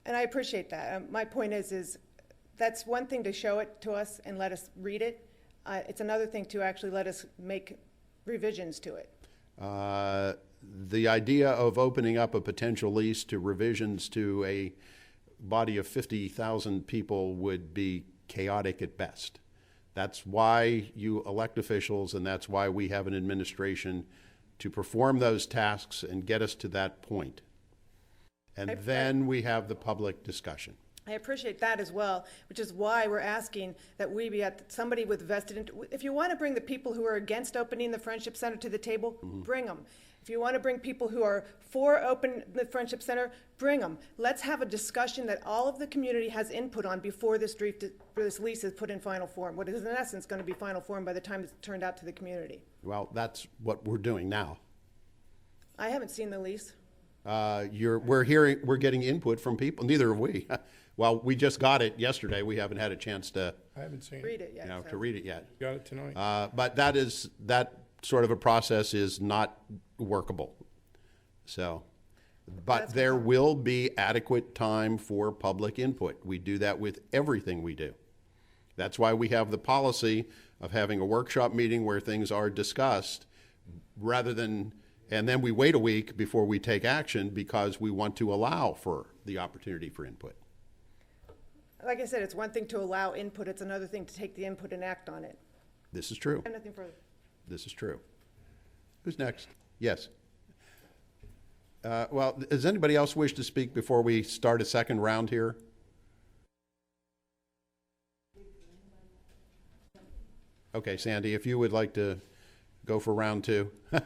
And I appreciate that. My point is that's one thing to show it to us and let us read it. It's another thing to actually let us make revisions to it. The idea of opening up a potential lease to revisions to a body of 50,000 people would be chaotic at best. That's why you elect officials, and that's why we have an administration to perform those tasks and get us to that point. And then we have the public discussion. I appreciate that as well, which is why we're asking that we be at somebody with vested. If you want to bring the people who are against opening the Friendship Center to the table, bring them. If you want to bring people who are for open the Friendship Center, bring them. Let's have a discussion that all of the community has input on before this lease is put in final form. What is in essence going to be final form by the time it's turned out to the community. Well, that's what we're doing now. I haven't seen the lease. We're getting input from people. Neither have we. Well, we just got it yesterday. We haven't had a chance to I haven't seen read it yet. to read it yet. Got it tonight. But that sort of a process is not workable. So, but there will be adequate time for public input. We do that with everything we do. That's why we have the policy of having a workshop meeting where things are discussed and then we wait a week before we take action because we want to allow for the opportunity for input. Like I said, it's one thing to allow input. It's another thing to take the input and act on it. This is true. I have nothing further. This is true. Who's next? Yes. Well, does anybody else wish to speak before we start a second round here? Okay, Sandy, if you would like to go for round two. Thank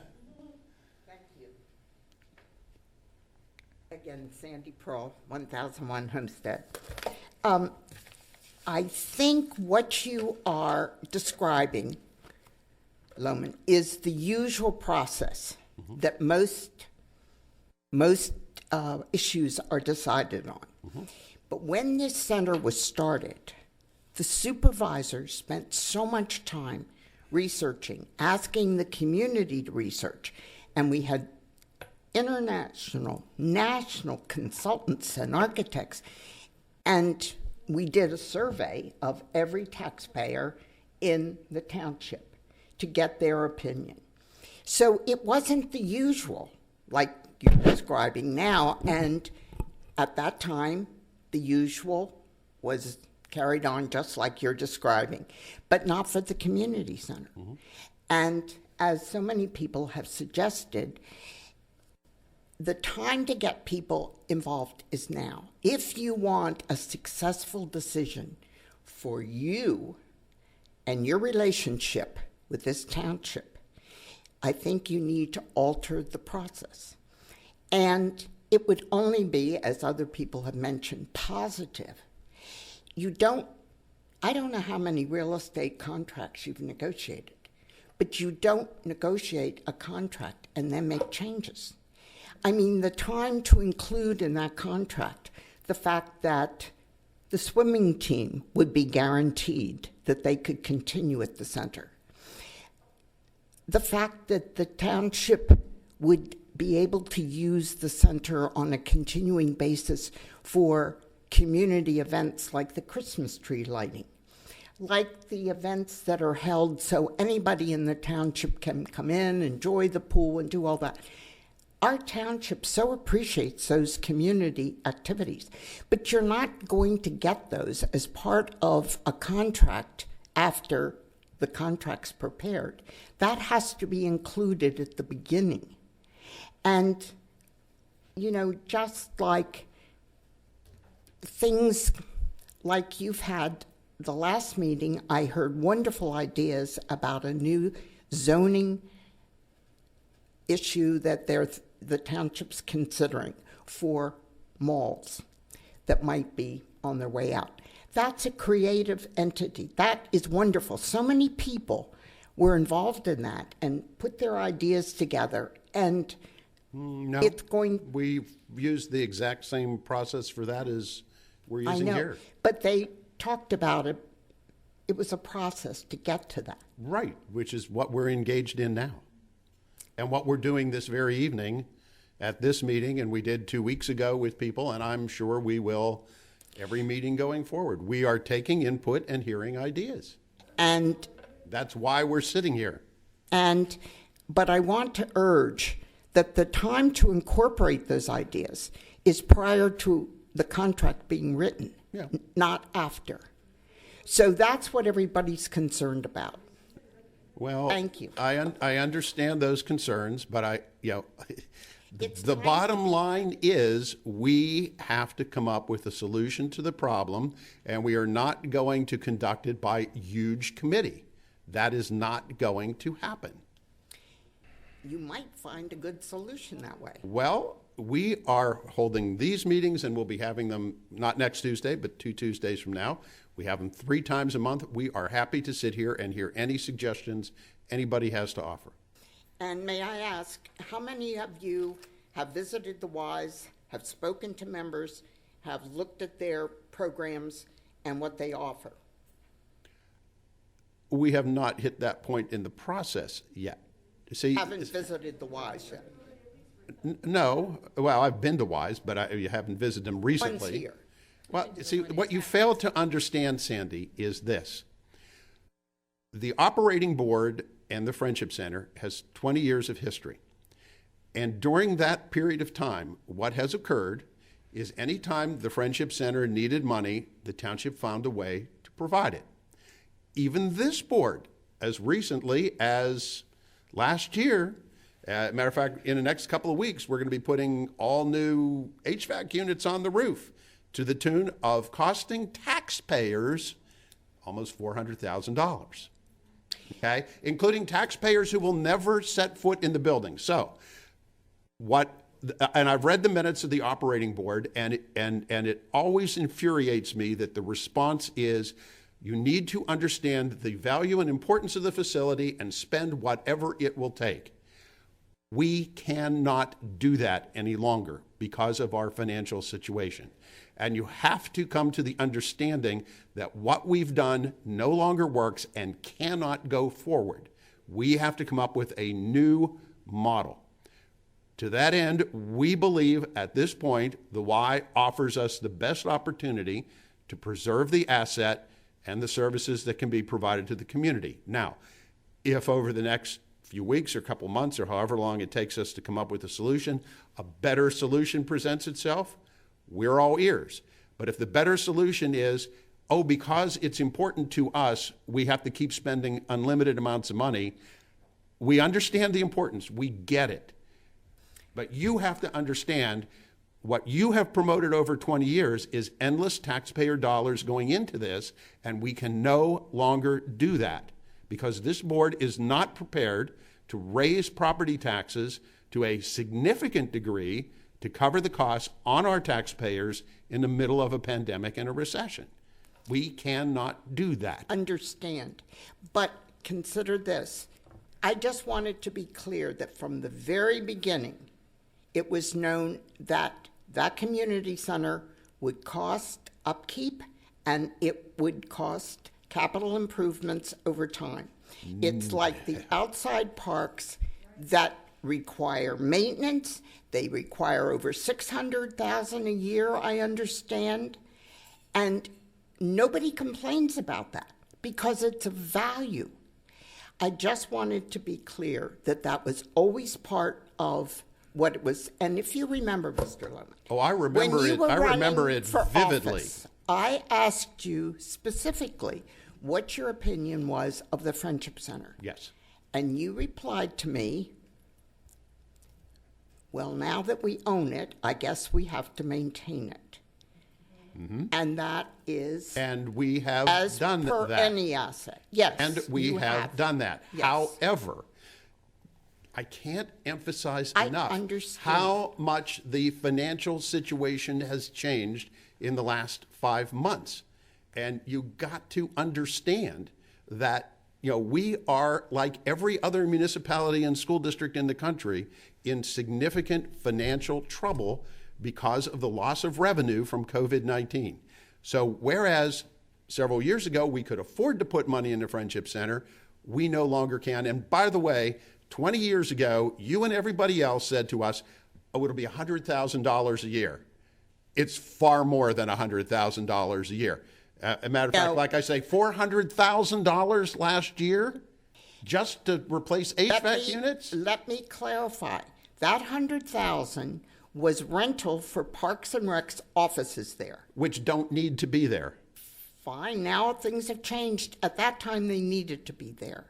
you. Again, Sandy Pearl, 1001 Homestead. I think what you are describing, Loman, is the usual process that most issues are decided on. But when this center was started, the supervisors spent so much time researching, asking the community to research, and we had international, national consultants and architects, and we did a survey of every taxpayer in the township to get their opinion. So it wasn't the usual, like you're describing now, and at that time, the usual was carried on just like you're describing, but not for the community center. And as so many people have suggested, the time to get people involved is now. If you want a successful decision for you and your relationship with this township, I think you need to alter the process. And it would only be, as other people have mentioned, positive. I don't know how many real estate contracts you've negotiated, but you don't negotiate a contract and then make changes. I mean, the time to include in that contract the fact that the swimming team would be guaranteed that they could continue at the center. The fact that the township would be able to use the center on a continuing basis for community events like the Christmas tree lighting, like the events that are held so anybody in the township can come in, enjoy the pool, and do all that. Our township so appreciates those community activities, but you're not going to get those as part of a contract after the contract's prepared. That has to be included at the beginning. And, you know, just like things like you've had the last meeting, I heard wonderful ideas about a new zoning issue that the township's considering for malls that might be on their way out. That's a creative entity. That is wonderful. So many people were involved in that and put their ideas together, and no, it's going... We've used the exact same process for that as we're using here. But they talked about it. It was a process to get to that. Right, which is what we're engaged in now. And what we're doing this very evening at this meeting, and we did 2 weeks ago with people, and I'm sure we will every meeting going forward. We are taking input and hearing ideas. And that's why we're sitting here. But I want to urge that the time to incorporate those ideas is prior to the contract being written, not after. So that's what everybody's concerned about. Well, thank you. I understand those concerns, but the bottom line is we have to come up with a solution to the problem, and we are not going to conduct it by huge committee. That is not going to happen. You might find a good solution that way. Well, we are holding these meetings, and we'll be having them not next Tuesday, but 2 Tuesdays from now. We have them 3 times a month. We are happy to sit here and hear any suggestions anybody has to offer. And may I ask, how many of you have visited the Ys, have spoken to members, have looked at their programs and what they offer? We have not hit that point in the process yet. See, haven't visited the Ys yet? No. Well, I've been to Ys, but I haven't visited them recently. One's here. Well, see, what you fail to understand, Sandy, is this. The operating board and the Friendship Center has 20 years of history. And during that period of time, what has occurred is anytime the Friendship Center needed money, the township found a way to provide it. Even this board, as recently as last year, matter of fact, in the next couple of weeks, we're going to be putting all new HVAC units on the roof to the tune of costing taxpayers almost $400,000. okay, including taxpayers who will never set foot in the building. So, and I've read the minutes of the operating board, and it always infuriates me that the response is, you need to understand the value and importance of the facility and spend whatever it will take. We cannot do that any longer because of our financial situation. And you have to come to the understanding that what we've done no longer works and cannot go forward. We have to come up with a new model. To that end, we believe at this point, the Y offers us the best opportunity to preserve the asset and the services that can be provided to the community. Now, if over the next few weeks or couple months or however long it takes us to come up with a solution, a better solution presents itself, we're all ears. But if the better solution is, oh, because it's important to us, we have to keep spending unlimited amounts of money, we understand the importance, we get it. But you have to understand what you have promoted over 20 years is endless taxpayer dollars going into this, and we can no longer do that because this board is not prepared to raise property taxes to a significant degree to cover the costs on our taxpayers in the middle of a pandemic and a recession. We cannot do that. Understand. But consider this. I just wanted to be clear that from the very beginning, it was known that that community center would cost upkeep and it would cost capital improvements over time. It's like the outside parks that require maintenance. They require over $600,000 a year, I understand. And nobody complains about that because it's a value. I just wanted to be clear that that was always part of what it was. And if you remember, Mr. Lemon. Oh, I remember it. I remember it vividly. Office, I asked you specifically what your opinion was of the Friendship Center. Yes. And you replied to me, well, now that we own it, I guess we have to maintain it. Mm-hmm. And that is and we have as done per that. Any asset. Yes. And we have done that. Yes. However, I can't emphasize enough understand. How much the financial situation has changed in the last 5 months. And you got to understand that, you know, we are, like every other municipality and school district in the country, in significant financial trouble because of the loss of revenue from COVID-19. So whereas several years ago we could afford to put money in the Friendship Center, we no longer can. And by the way, 20 years ago, you and everybody else said to us, oh, it'll be $100,000 a year. It's far more than $100,000 a year. A matter of fact, like I say, $400,000 last year just to replace HVAC units? Let me clarify. That $100,000 was rental for Parks and Rec's offices there. Which don't need to be there. Fine, now things have changed. At that time, they needed to be there.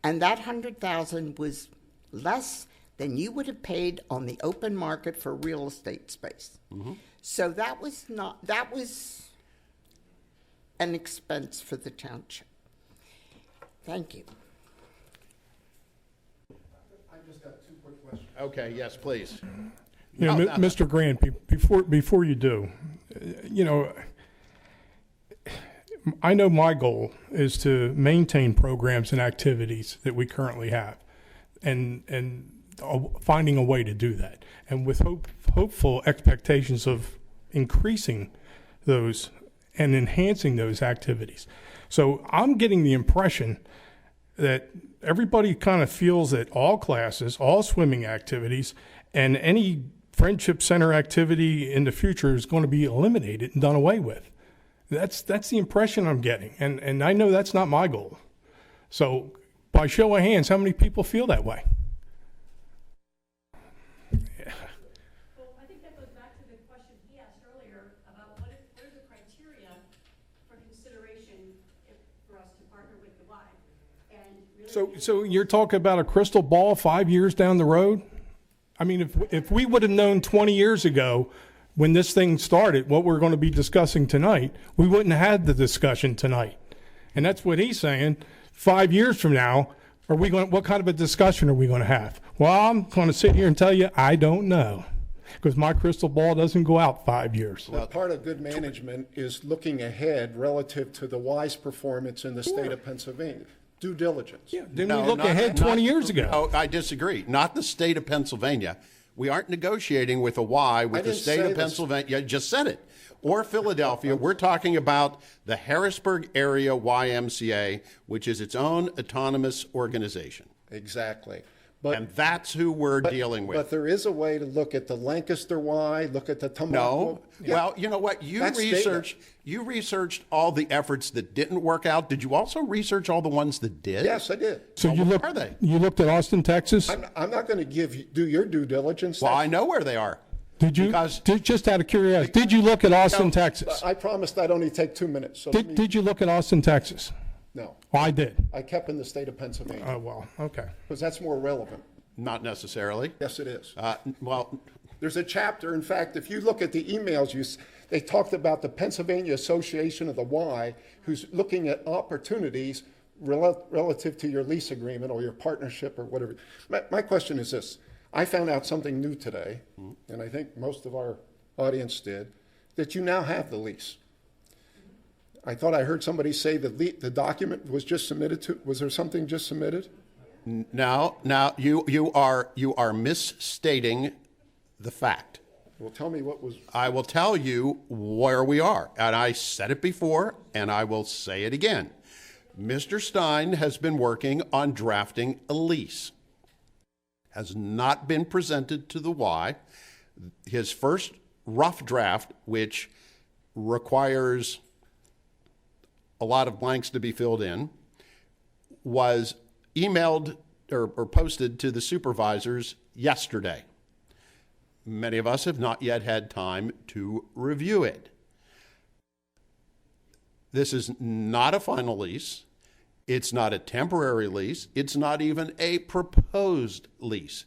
And that $100,000 was less than you would have paid on the open market for real estate space. Mm-hmm. So that was an expense for the township. Thank you. I just got two quick questions. Okay, yes, please. You know, Mr. Grant, before you do, you know, I know my goal is to maintain programs and activities that we currently have, and finding a way to do that, and with hopeful expectations of increasing those and enhancing those activities. So I'm getting the impression that everybody kind of feels that all classes, all swimming activities, and any Friendship Center activity in the future is going to be eliminated and done away with. That's the impression I'm getting, and I know that's not my goal. So by show of hands, how many people feel that way? Yeah. Well, I think that goes back to the question he asked earlier about what are the criteria for consideration for us to partner with the Y. And really So you're talking about a crystal ball 5 years down the road? I mean, if we would have known 20 years ago when this thing started, what we're going to be discussing tonight, we wouldn't have had the discussion tonight. And that's what he's saying. 5 years from now, what kind of a discussion are we going to have? Well, I'm going to sit here and tell you I don't know, because my crystal ball doesn't go out 5 years. Well, part of good management is looking ahead relative to the Y's performance in the state of Pennsylvania. Due diligence. Yeah, didn't we look ahead 20 years ago? No, I disagree. Not the state of Pennsylvania. We aren't negotiating with a Y with the state of Pennsylvania. You just said it. Or Philadelphia. We're talking about the Harrisburg Area YMCA, which is its own autonomous organization. Exactly. And that's who we're dealing with. But there is a way to look at the Lancaster Y, look at the Tamaqua. No. Yeah. Well, you know what? You researched all the efforts that didn't work out. Did you also research all the ones that did? Yes, I did. So where are they? You looked at Austin, Texas? I'm not going to do your due diligence. Well, I know where they are. Did you? Just out of curiosity, did you look at Austin, Texas? I promised I'd only take 2 minutes. So did you look at Austin, Texas? No. Oh, I did. I kept in the state of Pennsylvania. Oh, well, okay. Because that's more relevant. Not necessarily. Yes, it is. Well, there's a chapter. In fact, if you look at the emails, they talked about the Pennsylvania Association of the Y, who's looking at opportunities relative to your lease agreement or your partnership or whatever. My question is this. I found out something new today, and I think most of our audience did, that you now have the lease. I thought I heard somebody say the document was just submitted was there something just submitted? Now you are misstating the fact. Well, tell me what was. I will tell you where we are, and I said it before, and I will say it again. Mr. Stein has been working on drafting a lease. Has not been presented to the Y. His first rough draft, which requires a lot of blanks to be filled in, was emailed or posted to the supervisors yesterday. Many of us have not yet had time to review it. This is not a final lease. It's not a temporary lease. It's not even a proposed lease.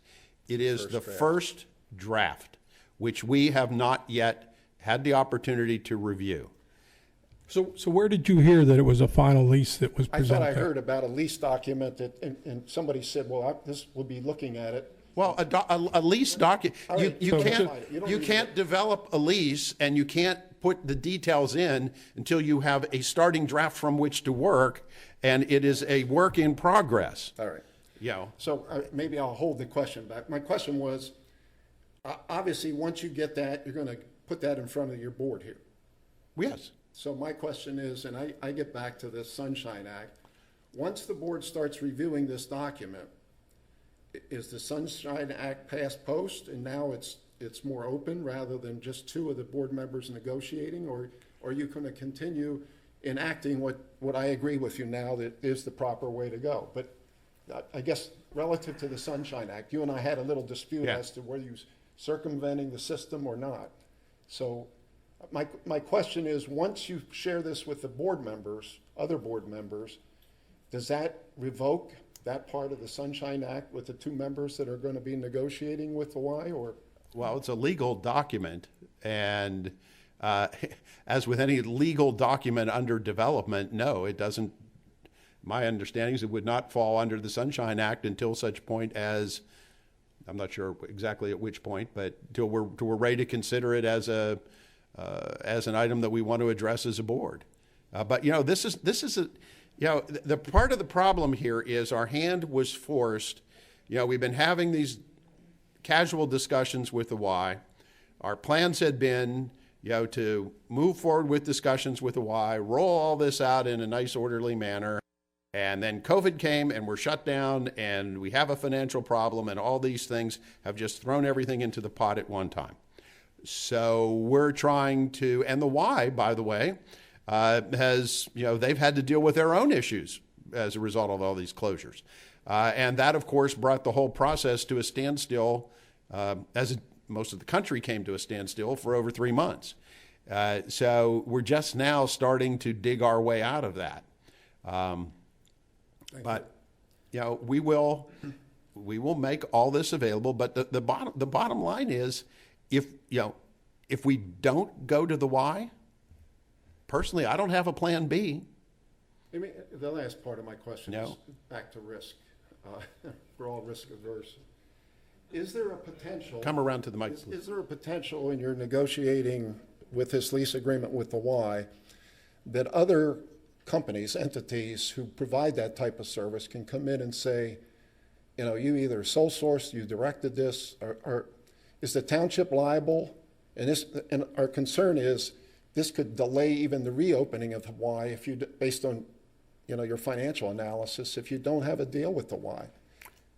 It is the first draft, which we have not yet had the opportunity to review. So where did you hear that it was a final lease that was presented? I thought I heard about a lease document that, and somebody said, well, this will be looking at it. Well, a lease document, you can't develop a lease and you can't put the details in until you have a starting draft from which to work, and it is a work in progress. All right. Yeah. So maybe I'll hold the question back. My question was, obviously, once you get that, you're going to put that in front of your board here. Yes. So my question is, and I get back to the Sunshine Act, once the board starts reviewing this document, is the Sunshine Act past post and now it's more open rather than just two of the board members negotiating, or are you going to continue enacting what I agree with you now that is the proper way to go? But I guess relative to the Sunshine Act, you and I had a little dispute as to whether you circumventing the system or not. So my question is, once you share this with the board members, other board members, does that revoke that part of the Sunshine Act with the two members that are going to be negotiating with the Y, or? Well, it's a legal document, and as with any legal document under development, no, it doesn't. My understanding is it would not fall under the Sunshine Act until such point as, I'm not sure exactly at which point, but till we're ready to consider it as an item that we want to address as a board. But this is a. The part of the problem here is our hand was forced. We've been having these casual discussions with the Y. Our plans had been, to move forward with discussions with the Y, roll all this out in a nice, orderly manner. And then COVID came and we're shut down and we have a financial problem, and all these things have just thrown everything into the pot at one time. So we're trying to, and the Y, by the way, has, they've had to deal with their own issues as a result of all these closures. And that, of course, brought the whole process to a standstill, as most of the country came to a standstill for over 3 months. So we're just now starting to dig our way out of that. But we will make all this available. But the bottom line is, if we don't go to the Y, personally, I don't have a plan B. I mean, the last part of my question No. is back to risk. We're all risk averse. Is there a potential? Come around to the mic. Is there a potential when you're negotiating with this lease agreement with the Y that other companies, entities who provide that type of service can come in and say, you know, you either sole sourced, you directed this, or is the township liable? And our concern is this could delay even the reopening of the Y if you, based on, you know, your financial analysis, if you don't have a deal with the Y.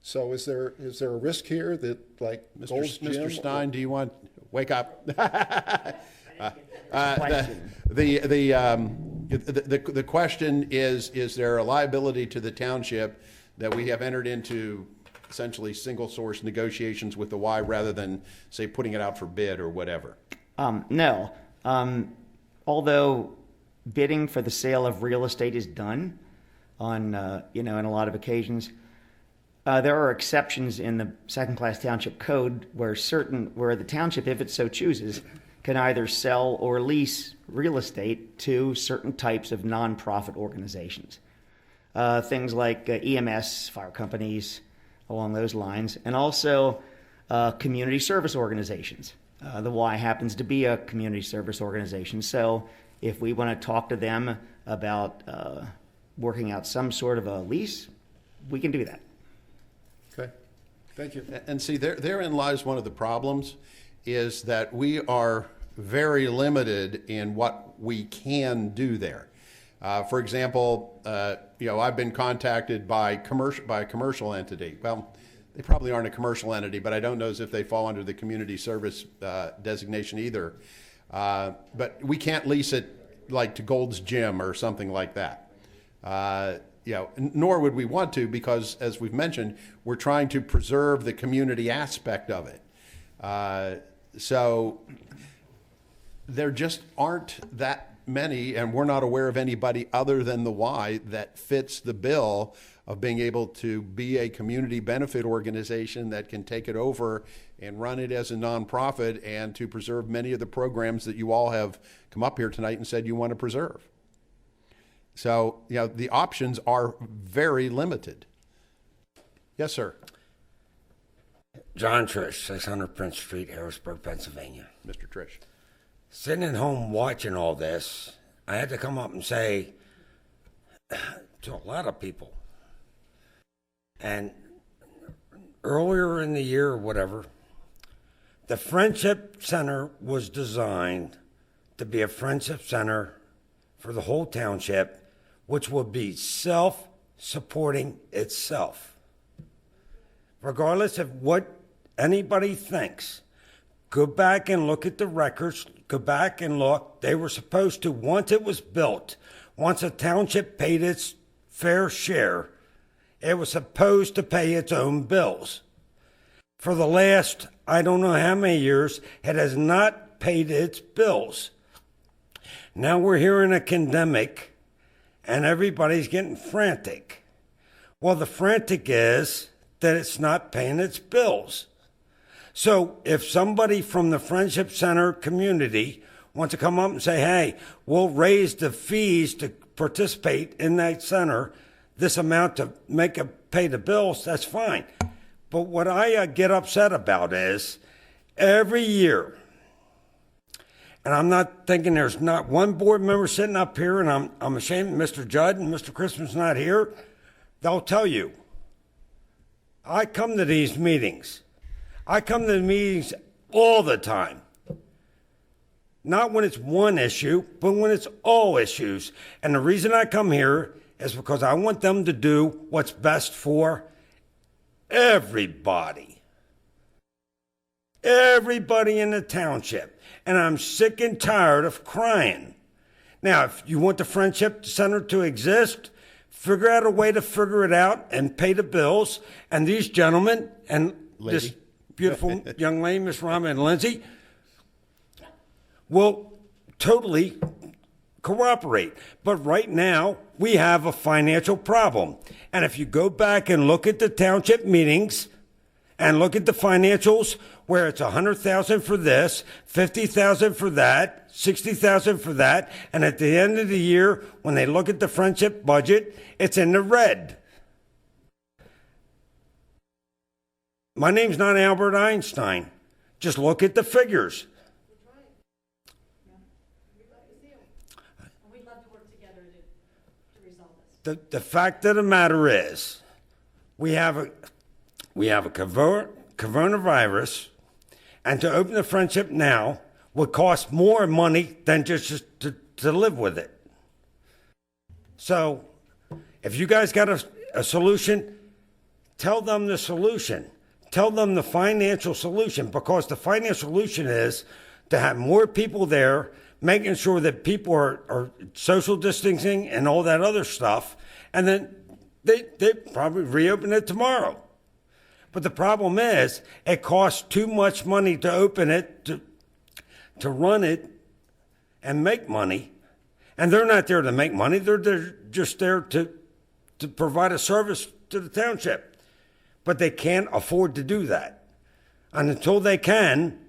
So is there a risk here that, like, Gold's Gym? Mr. Stein, do you want, wake up? The question is there a liability to the township that we have entered into essentially single source negotiations with the Y rather than, say, putting it out for bid or whatever? No. Although bidding for the sale of real estate is done on, in a lot of occasions, there are exceptions in the second-class township code where the township, if it so chooses, can either sell or lease real estate to certain types of nonprofit organizations. Things like EMS, fire companies, along those lines, and also community service organizations. The Y happens to be a community service organization, so if we want to talk to them about working out some sort of a lease, we can do that. Okay, thank you. And see, therein lies one of the problems, is that we are very limited in what we can do there. For example, I've been contacted by a commercial entity. Well, they probably aren't a commercial entity, but I don't know as if they fall under the community service designation either. But we can't lease it like to Gold's Gym or something like that. Nor would we want to, because, as we've mentioned, we're trying to preserve the community aspect of it. So there just aren't that many, and we're not aware of anybody other than the Y that fits the bill of being able to be a community benefit organization that can take it over and run it as a nonprofit and to preserve many of the programs that you all have come up here tonight and said you want to preserve. So, the options are very limited. Yes, sir. John Trish, 600 Prince Street, Harrisburg, Pennsylvania. Mr. Trish. Sitting at home watching all this, I had to come up and say to a lot of people, and earlier in the year or whatever, the Friendship Center was designed to be a Friendship Center for the whole township, which will be self-supporting itself. Regardless of what anybody thinks, go back and look at the records, go back and look. They were supposed to, once it was built, once a township paid its fair share, it was supposed to pay its own bills. For the last, I don't know how many years, it has not paid its bills. Now we're here in a pandemic, and everybody's getting frantic. Well, the frantic is that it's not paying its bills. So if somebody from the Friendship Center community wants to come up and say, hey, we'll raise the fees to participate in that center, this amount to pay the bills, that's fine. But what I get upset about is every year, and I'm not thinking there's not one board member sitting up here, and I'm ashamed Mr. Judd and Mr. Christmas not here, they'll tell you, I come to these meetings. I come to the meetings all the time. Not when it's one issue, but when it's all issues. And the reason I come here is because I want them to do what's best for everybody. Everybody in the township. And I'm sick and tired of crying. Now, if you want the Friendship Center to exist, figure out a way to figure it out and pay the bills. And these gentlemen and this beautiful young lady, Miss Rama and Lindsay, will totally cooperate. But right now, we have a financial problem. And if you go back and look at the township meetings and look at the financials, where it's 100,000 for this, 50,000 for that, 60,000 for that, and at the end of the year, when they look at the Friendship budget, it's in the red. My name's not Albert Einstein. Just look at the figures. We'd love to work together to resolve this. The fact of the matter is, we have a coronavirus, and to open the Friendship now would cost more money than just to live with it. So, if you guys got a solution, tell them the solution. Tell them the financial solution, because the financial solution is to have more people there, making sure that people are social distancing and all that other stuff, and then they probably reopen it tomorrow. But the problem is, it costs too much money to open it, to run it, and make money. And they're not there to make money. They're just there to provide a service to the township. But they can't afford to do that. And until they can,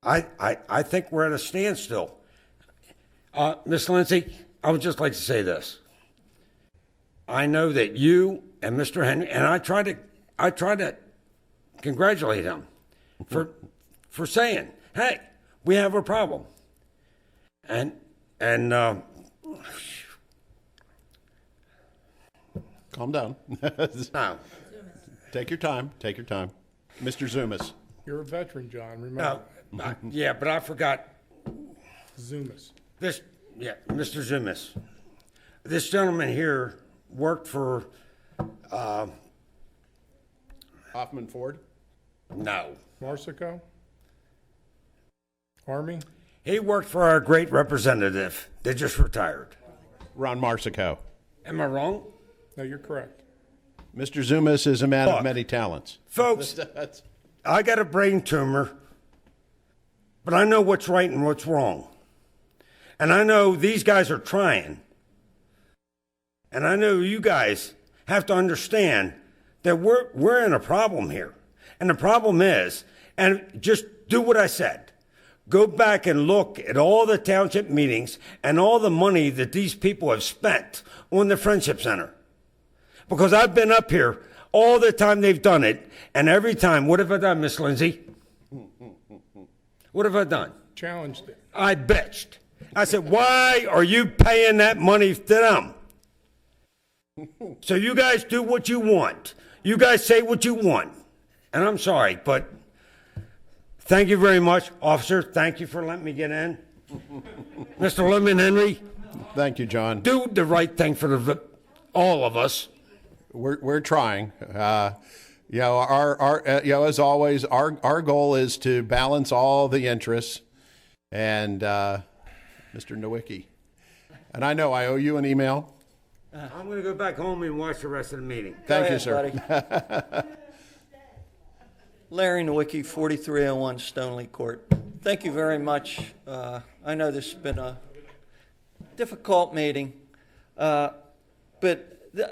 I think we're at a standstill. Miss Lindsay, I would just like to say this. I know that you and Mr. Henry, and I try to congratulate him for saying, hey, we have a problem. And calm down. No. Take your time. Take your time. Mr. Zumas. You're a veteran, John, remember? Yeah, but I forgot. Zumas. Mr. Zumas. This gentleman here worked for Hoffman Ford? No. Marsico? Army? He worked for our great representative. They just retired. Ron Marsico. Am I wrong? No, you're correct. Mr. Zumas is a man of many talents. Folks, I got a brain tumor, but I know what's right and what's wrong. And I know these guys are trying. And I know you guys have to understand that we're in a problem here. And the problem is, and just do what I said. Go back and look at all the township meetings and all the money that these people have spent on the Friendship Center. Because I've been up here all the time they've done it, and every time, what have I done, Miss Lindsay? What have I done? Challenged it. I bitched. I said, why are you paying that money to them? So you guys do what you want. You guys say what you want. And I'm sorry, but thank you very much, officer. Thank you for letting me get in. Mr. Lemon Henry. Thank you, John. Do the right thing for all of us. We're trying. As always, our goal is to balance all the interests. And Mr. Nowicki, and I know I owe you an email. I'm going to go back home and watch the rest of the meeting. Thank you, sir. Larry Nowicki, 4301 Stoneleigh Court. Thank you very much. I know this has been a difficult meeting, but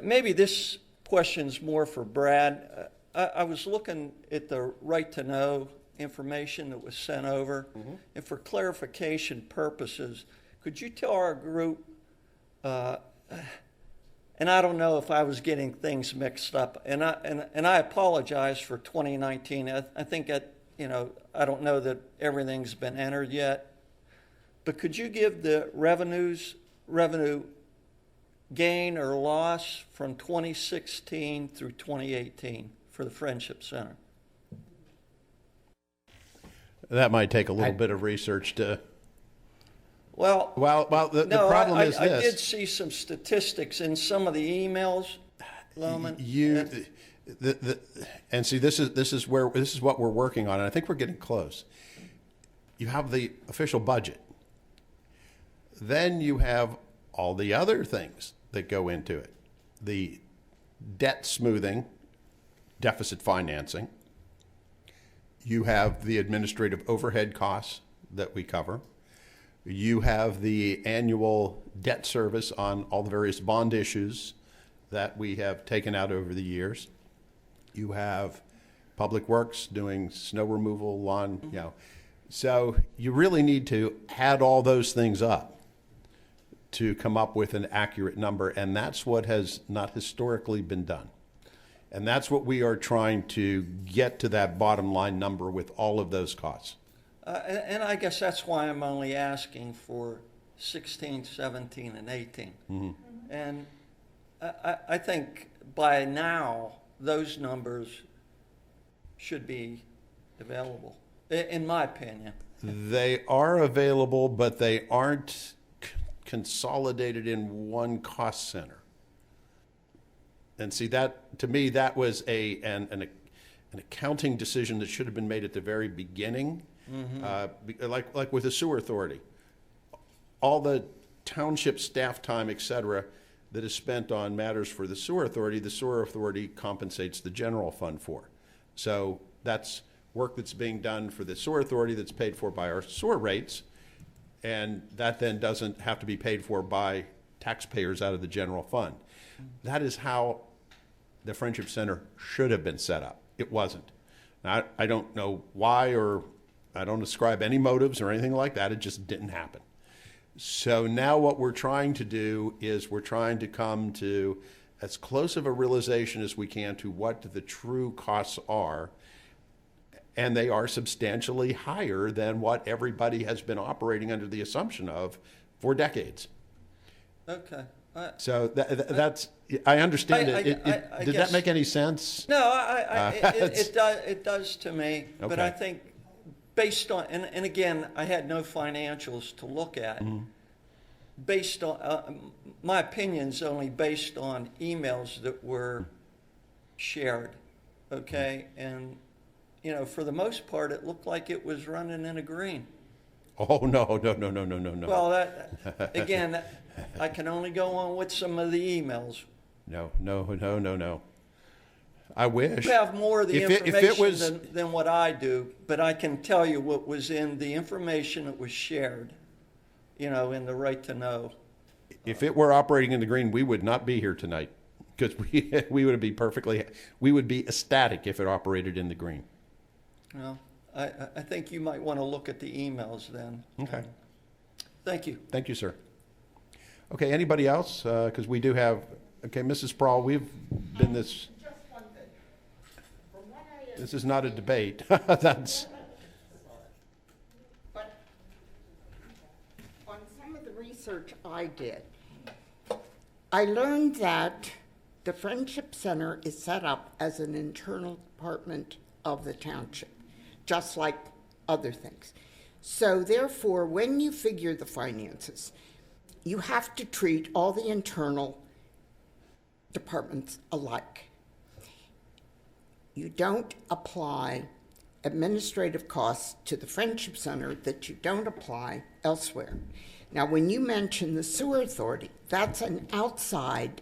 maybe this question's more for Brad. I was looking at the right to know information that was sent over, and for clarification purposes, could you tell our group, and I don't know if I was getting things mixed up, and I apologize for 2019. I think that, I don't know that everything's been entered yet, but could you give the revenue gain or loss from 2016 through 2018 for the Friendship Center? That might take a little bit of research to. Well, the problem is this. I did see some statistics in some of the emails, Loman. And see, this is what we're working on, and I think we're getting close. You have the official budget. Then you have all the other things that go into it. The debt smoothing, deficit financing. You have the administrative overhead costs that we cover. You have the annual debt service on all the various bond issues that we have taken out over the years. You have Public Works doing snow removal, lawn, you know. So you really need to add all those things up to come up with an accurate number, and that's what has not historically been done. And that's what we are trying to get to, that bottom line number with all of those costs. And I guess that's why I'm only asking for 16, 17, and 18. Mm-hmm. And I think by now, those numbers should be available, in my opinion. They are available, but they aren't consolidated in one cost center. And see, that, to me, that was an accounting decision that should have been made at the very beginning. Mm-hmm. Like with the sewer authority, all the township staff time, et cetera, that is spent on matters for the sewer authority compensates the general fund for. So that's work that's being done for the sewer authority that's paid for by our sewer rates, and that then doesn't have to be paid for by taxpayers out of the general fund. That is how the Friendship Center should have been set up. It wasn't. Now, I don't know why, or I don't ascribe any motives or anything like that. It just didn't happen. So now what we're trying to do is we're trying to come to as close of a realization as we can to what the true costs are, and they are substantially higher than what everybody has been operating under the assumption of for decades. Okay. So that's, I understand it. Did that make any sense? No, it does to me. Okay. But I think based on, and again, I had no financials to look at. Mm-hmm. Based on, my opinion's only based on emails that were shared, okay? And, you know, for the most part, it looked like it was running in a green. Oh, no. Well, that, again, I can only go on with some of the emails. No. I wish. You have more of the If information it was, than what I do, but I can tell you what was in the information that was shared, you know, in the right to know. if it were operating in the green, we would not be here tonight, because we would be ecstatic if it operated in the green. Well, I think you might want to look at the emails then. Okay. Thank you. Thank you, sir. Okay, anybody else? Because we do have, okay, Mrs. Prawl, we've been this. Just one thing. This is not a debate. That's. But on some of the research I did, I learned that the Friendship Center is set up as an internal department of the township, just like other things. So therefore, when you figure the finances, you have to treat all the internal departments alike. You don't apply administrative costs to the Friendship Center that you don't apply elsewhere. Now, when you mention the sewer authority, that's an outside,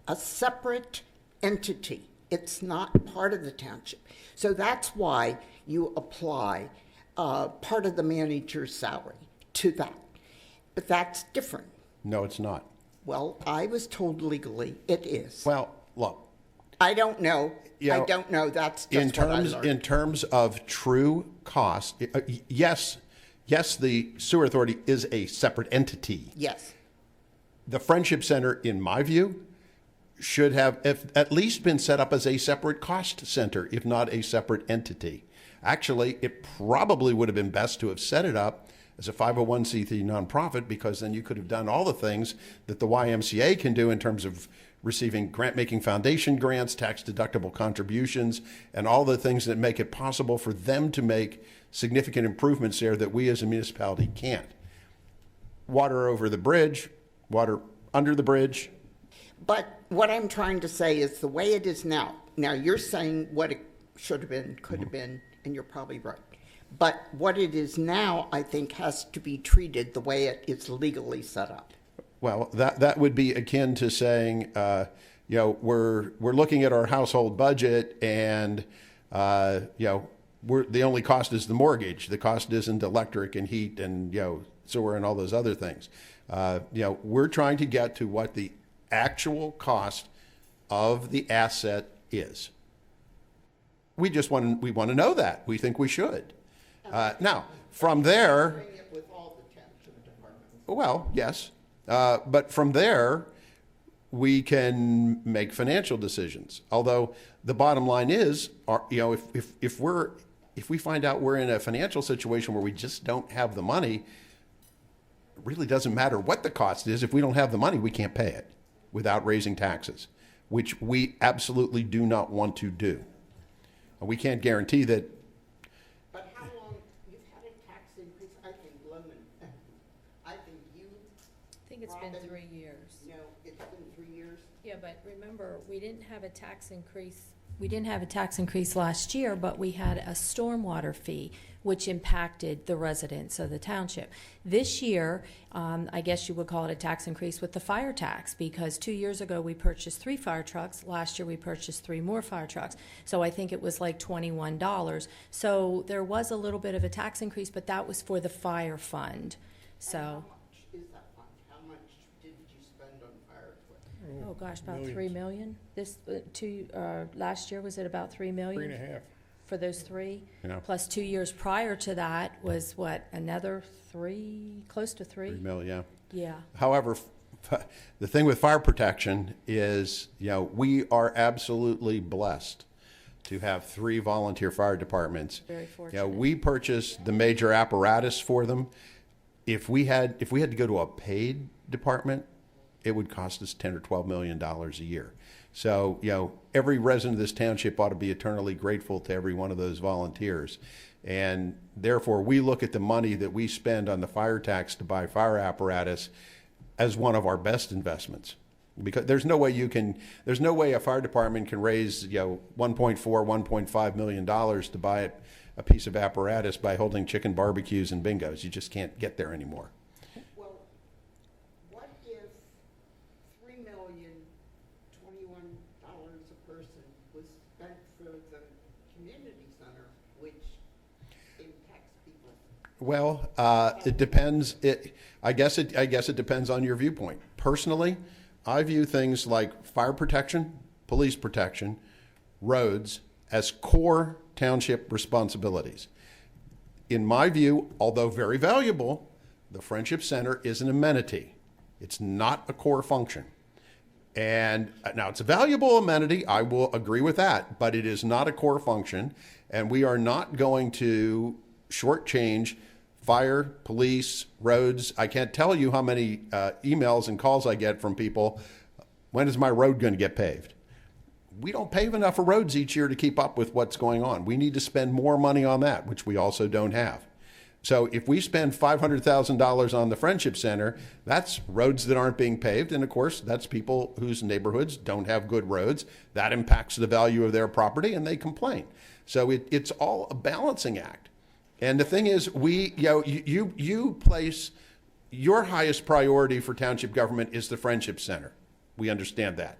a separate entity. It's not part of the township. So that's why you apply part of the manager's salary to that. But that's different. No, it's not. Well, I was told legally it is. Well, look. I don't know. I don't know. That's just what I learned. In terms of true cost, yes, the sewer authority is a separate entity. Yes. The Friendship Center, in my view, should have at least been set up as a separate cost center, if not a separate entity. Actually, it probably would have been best to have set it up as a 501c3 nonprofit, because then you could have done all the things that the YMCA can do in terms of receiving grant-making foundation grants, tax-deductible contributions, and all the things that make it possible for them to make significant improvements there that we as a municipality can't. Water over the bridge, water under the bridge. But what I'm trying to say is the way it is now. Now, you're saying what it should have been, could have been, and you're probably right. But what it is now, I think, has to be treated the way it is legally set up. Well, that would be akin to saying, we're looking at our household budget, and the only cost is the mortgage. The cost isn't electric and heat and sewer and all those other things. We're trying to get to what the actual cost of the asset is. we want to know that. We think we should. Now, from there, well, yes, but from there, we can make financial decisions. Although the bottom line is, if we find out we're in a financial situation where we just don't have the money, it really doesn't matter what the cost is. If we don't have the money, we can't pay it without raising taxes, which we absolutely do not want to do. We can't guarantee that. But how long, you've had a tax increase, I think, Loman, I think you. I think it's been 3 years. No, it's been 3 years. Yeah, but remember, we didn't have a tax increase. We didn't have a tax increase last year, but we had a stormwater fee, which impacted the residents of the township. This year, I guess you would call it a tax increase with the fire tax, because 2 years ago we purchased 3 fire trucks. Last year we purchased 3 more fire trucks. So I think it was like $21. So there was a little bit of a tax increase, but that was for the fire fund. So. And how much is that fund? How much did you spend on fire equipment? Oh gosh, about $3 million. This last year was it about $3 million? 3.5. For those 3, Yeah. plus 2 years prior to that was what, another 3, close to 3? 3 million, yeah. Yeah. However, the thing with fire protection is, we are absolutely blessed to have 3 volunteer fire departments. Very fortunate. We purchased the major apparatus for them. If we had to go to a paid department, it would cost us $10 or $12 million a year. So, every resident of this township ought to be eternally grateful to every one of those volunteers. And therefore, we look at the money that we spend on the fire tax to buy fire apparatus as one of our best investments. Because there's no way a fire department can raise, $1.5 million to buy a piece of apparatus by holding chicken barbecues and bingos. You just can't get there anymore. Well, what if $3,021,000 a person was spent for the community center, which impacts people? Well, it depends. I guess it depends on your viewpoint. Personally, I view things like fire protection, police protection, roads as core township responsibilities. In my view, although very valuable, the Friendship Center is an amenity. It's not a core function. And now it's a valuable amenity, I will agree with that, but it is not a core function, and we are not going to shortchange fire, police, roads. I can't tell you how many emails and calls I get from people, when is my road going to get paved? We don't pave enough of roads each year to keep up with what's going on. We need to spend more money on that, which we also don't have. So if we spend $500,000 on the Friendship Center, that's roads that aren't being paved. And of course, that's people whose neighborhoods don't have good roads. That impacts the value of their property and they complain. So it's all a balancing act. And the thing is, you place your highest priority for township government is the Friendship Center. We understand that.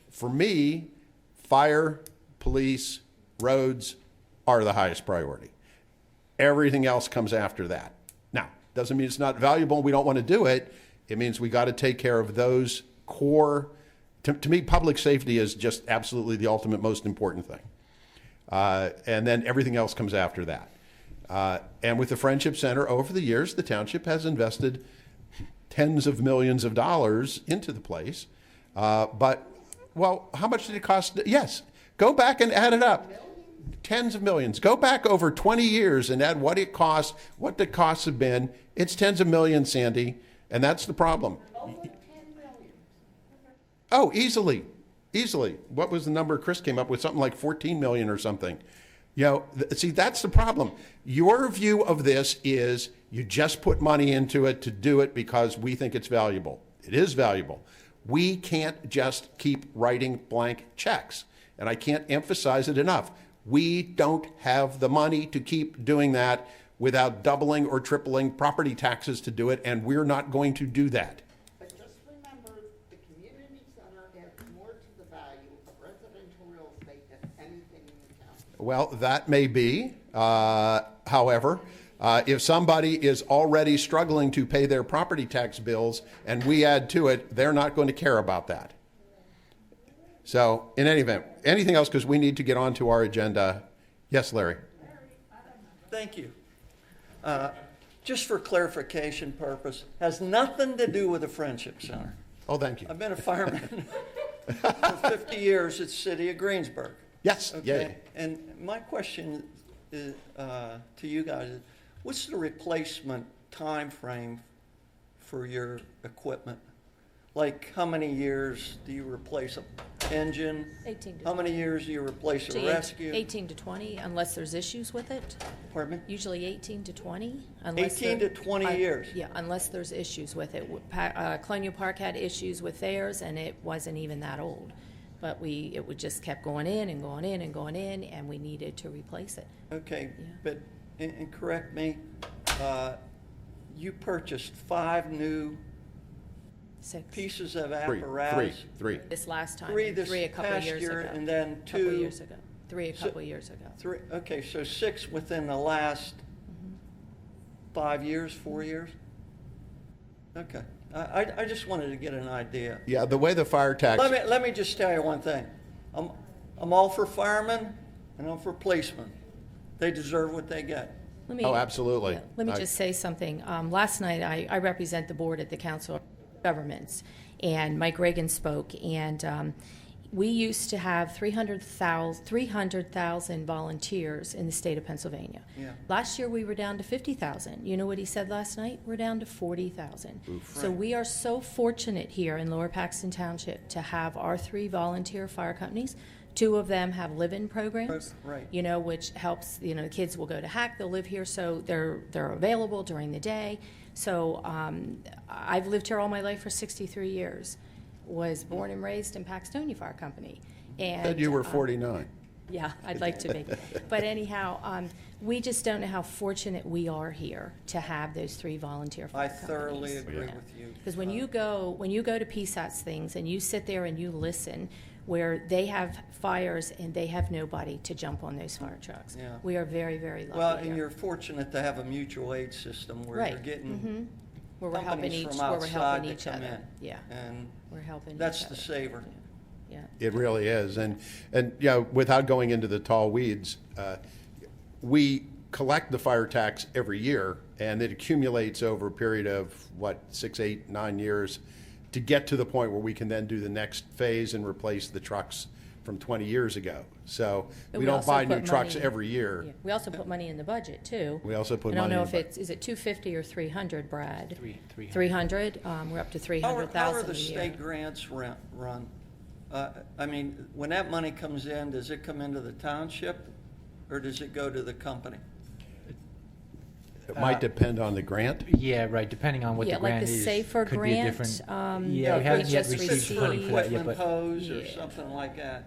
For me, fire, police, roads are the highest priority. Everything else comes after that. Now, doesn't mean it's not valuable and we don't want to do it. It means we got to take care of those core. To me, public safety is just absolutely the ultimate most important thing. And then everything else comes after that. And with the Friendship Center, over the years, the township has invested tens of millions of dollars into the place. But, well, how much did it cost? Yes, go back and add it up. Tens of millions. Go back over 20 years and add what it cost, what the costs have been. It's tens of millions, Sandy, and that's the problem. Over 10 million. Oh, easily. What was the number Chris came up with? Something like 14 million or something. See, that's the problem. Your view of this is you just put money into it to do it because we think it's valuable. It is valuable. We can't just keep writing blank checks, and I can't emphasize it enough. We don't have the money to keep doing that without doubling or tripling property taxes to do it, and we're not going to do that. But just remember, the community center adds more to the value of residential real estate than anything in the town. Well, that may be. However, if somebody is already struggling to pay their property tax bills and we add to it, they're not going to care about that. So, in any event, anything else, because we need to get on to our agenda. Yes, Larry. Thank you. Just for clarification purpose, has nothing to do with the Friendship Center. Oh, thank you. I've been a fireman for 50 years at the city of Greensburg. Yes, Okay. And my question is, to you guys is, what's the replacement time frame for your equipment? Like, how many years do you replace an engine? 18 to How many years do you replace a Usually rescue? 18 to 20, unless there's issues with it. Pardon me? Usually 18 to 20. Unless 18 to 20 years? Yeah, unless there's issues with it. Colonial Park had issues with theirs, and it wasn't even that old. But it would just kept going in and going in and going in, and we needed to replace it. Okay, but, and correct me, you purchased 5 new 6 pieces of Three. apparatus? this last time. Three this a couple past years year, ago. and then Couple 2. years ago. 3 a couple years ago. 3, okay, so 6 within the last 5 years, 4 years? Okay, I just wanted to get an idea. Yeah, the way the fire tax. Let me just tell you one thing. I'm all for firemen and I'm for policemen. They deserve what they get. Oh, absolutely. Let me just say something. Last night, I represent the board at the Council of Governments, and Mike Reagan spoke, and we used to have 300,000 volunteers in the state of Pennsylvania. Yeah. Last year, we were down to 50,000. You know what he said last night? We're down to 40,000. So we are so fortunate here in Lower Paxton Township to have our 3 volunteer fire companies. 2 of them have live-in programs, Right. you know, which helps, you know, the kids will go to Hack, they'll live here, so they're available during the day. So I've lived here all my life for 63 years, was born and raised in Paxtonia Fire Company. And Said you were 49. yeah, I'd like to be. But anyhow, we just don't know how fortunate we are here to have those 3 volunteer fire I thoroughly companies. agree with you. Because when you go to PSAT's things and you sit there and you listen, where they have fires and they have nobody to jump on those fire trucks. Yeah. We are very, very lucky. Well, here. and you're fortunate to have a mutual aid system where you're Right. getting Where we're helping companies each, from where we're outside helping to each come other. in. Yeah. And We're helping that's each the other. saver. Yeah. It really is. And you know, without going into the tall weeds, we collect the fire tax every year, and it accumulates over a period of, 6, 8, 9 years to get to the point where we can then do the next phase and replace the trucks from 20 years ago. So But we don't also buy new put trucks money- every year. Yeah. We also put money in the budget, too. We also put I don't money know in if the is it 250 or 300, Brad? 300. 300? We're up to How 300,000 are the a year. state grants run? I mean, when that money comes in, does it come into the township or does it go to the company? It might depend on the grant. Yeah, right, depending on what Yeah, the like grant the is. Safer could grant, be a different. yeah, we haven't yet just received funding for that yet, Equipment but. hose or something like that?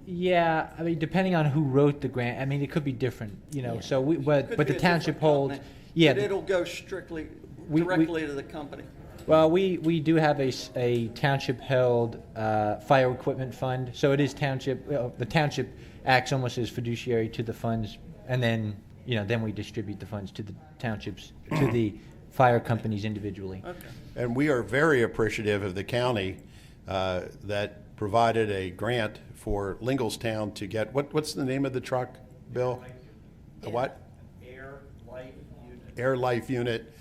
Yeah, I mean, depending on who wrote the grant, I mean, it could be different, you know, Yeah. so Could but be the a township different holds, company, yeah. But it'll go strictly, We- directly to the company. Well, we do have a township-held fire equipment fund, so it is township, the township acts almost as fiduciary to the funds, and then, you know, then we distribute the funds to the townships, to the fire companies individually. Okay. And we are very appreciative of the county that provided a grant for Linglestown to get, what's the name of the truck, Bill? A what? Air Life Unit,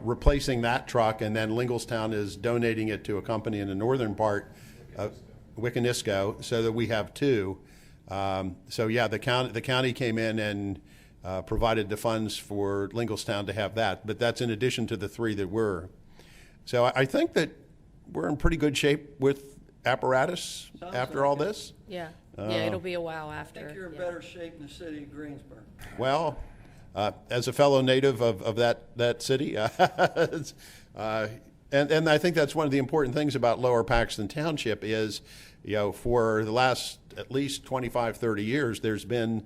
replacing that truck, and then Linglestown is donating it to a company in the northern part of Wiccanisco, so that we have 2. So yeah, the county came in and provided the funds for Linglestown to have that, but that's in addition to the 3 that were. So I think that we're in pretty good shape with apparatus after all this. Yeah, it'll be a while after. I think you're in yeah. better shape in the city of Greensburg. Well, as a fellow native of that city, and I think that's one of the important things about Lower Paxton Township is, you know, for the last at least 25, 30 years, there's been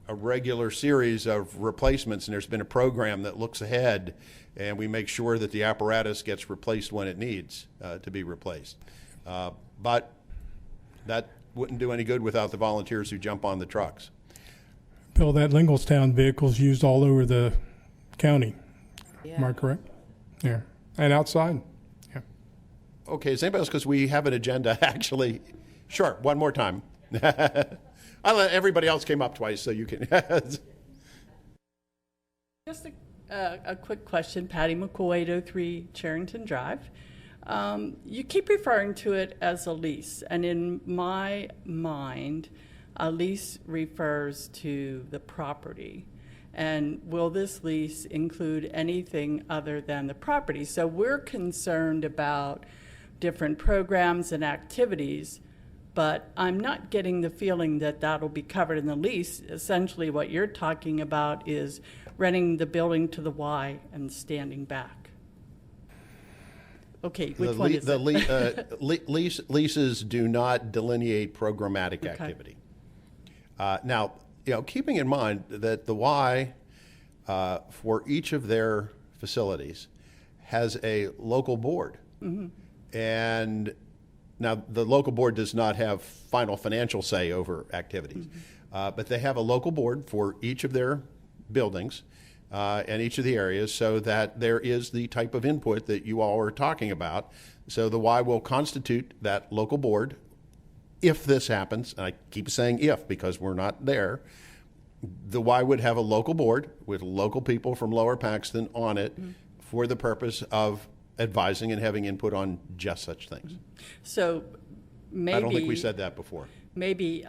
a regular series of replacements, and there's been a program that looks ahead, and we make sure that the apparatus gets replaced when it needs to be replaced. But that wouldn't do any good without the volunteers who jump on the trucks. Bill, that Linglestown vehicle's used all over the county. Am I Yeah. correct? Yeah. And outside. Yeah. Okay, is anybody else, because we have an agenda actually. Sure, one more time. I let everybody else came up twice, so you can. Just a quick question. Patty McCoy, 803 Charrington Drive. You keep referring to it as a lease, and in my mind, a lease refers to the property. And will this lease include anything other than the property? So we're concerned about different programs and activities, but I'm not getting the feeling that that'll be covered in the lease. Essentially, what you're talking about is renting the building to the Y and standing back. Okay, which one is it? Leases do not delineate programmatic activity. Now, keeping in mind that the Y for each of their facilities has a local board. Mm-hmm. And now the local board does not have final financial say over activities, but they have a local board for each of their buildings and each of the areas, so that there is the type of input that you all are talking about. So the Y will constitute that local board if this happens, and I keep saying if because we're not there. The Y would have a local board with local people from Lower Paxton on it for the purpose of advising and having input on just such things. So maybe... I don't think we said that before. Maybe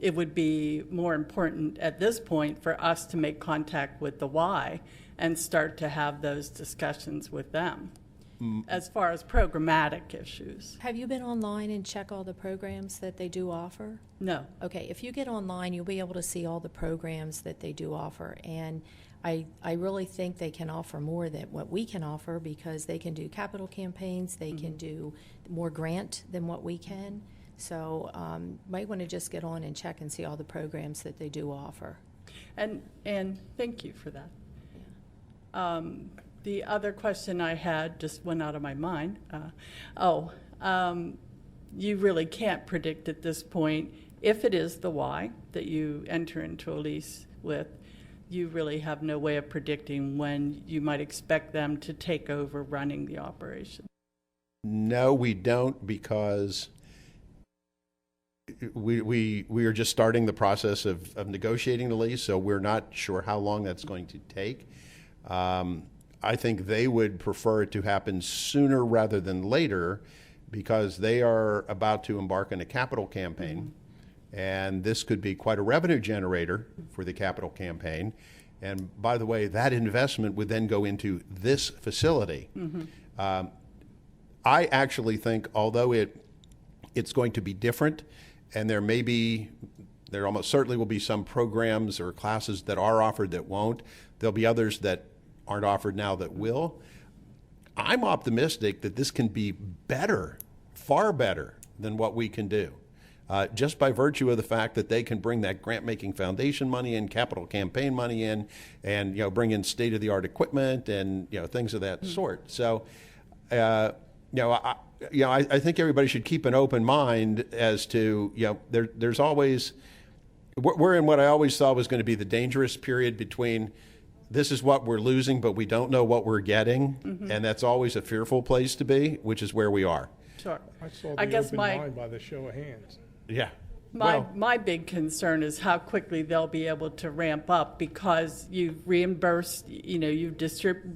it would be more important at this point for us to make contact with the Y and start to have those discussions with them as far as programmatic issues. Have you been online and check all the programs that they do offer? No. Okay, if you get online, you'll be able to see all the programs that they do offer. And I really think they can offer more than what we can offer, because they can do capital campaigns, they can do more grant than what we can. So might want to just get on and check and see all the programs that they do offer. And thank you for that. Yeah. The other question I had just went out of my mind. You really can't predict at this point if it is the Y that you enter into a lease with. You really have no way of predicting when you might expect them to take over running the operation. No, we don't, because we are just starting the process of negotiating the lease, so we're not sure how long that's going to take. I think they would prefer it to happen sooner rather than later, because they are about to embark on a capital campaign, and this could be quite a revenue generator for the capital campaign. And by the way, that investment would then go into this facility. I actually think, although it's going to be different, and there almost certainly will be some programs or classes that are offered that won't. There'll be others that aren't offered now that will. I'm optimistic that this can be better, far better than what we can do, just by virtue of the fact that they can bring that grant-making foundation money in, capital campaign money in, and bring in state-of-the-art equipment and things of that sort. So, I think everybody should keep an open mind as to there's always, we're in what I always thought was going to be the dangerous period between this is what we're losing, but we don't know what we're getting, and that's always a fearful place to be, which is where we are. Sure. I saw the open mind by the show of hands. Yeah. My big concern is how quickly they'll be able to ramp up, because you've reimbursed, you've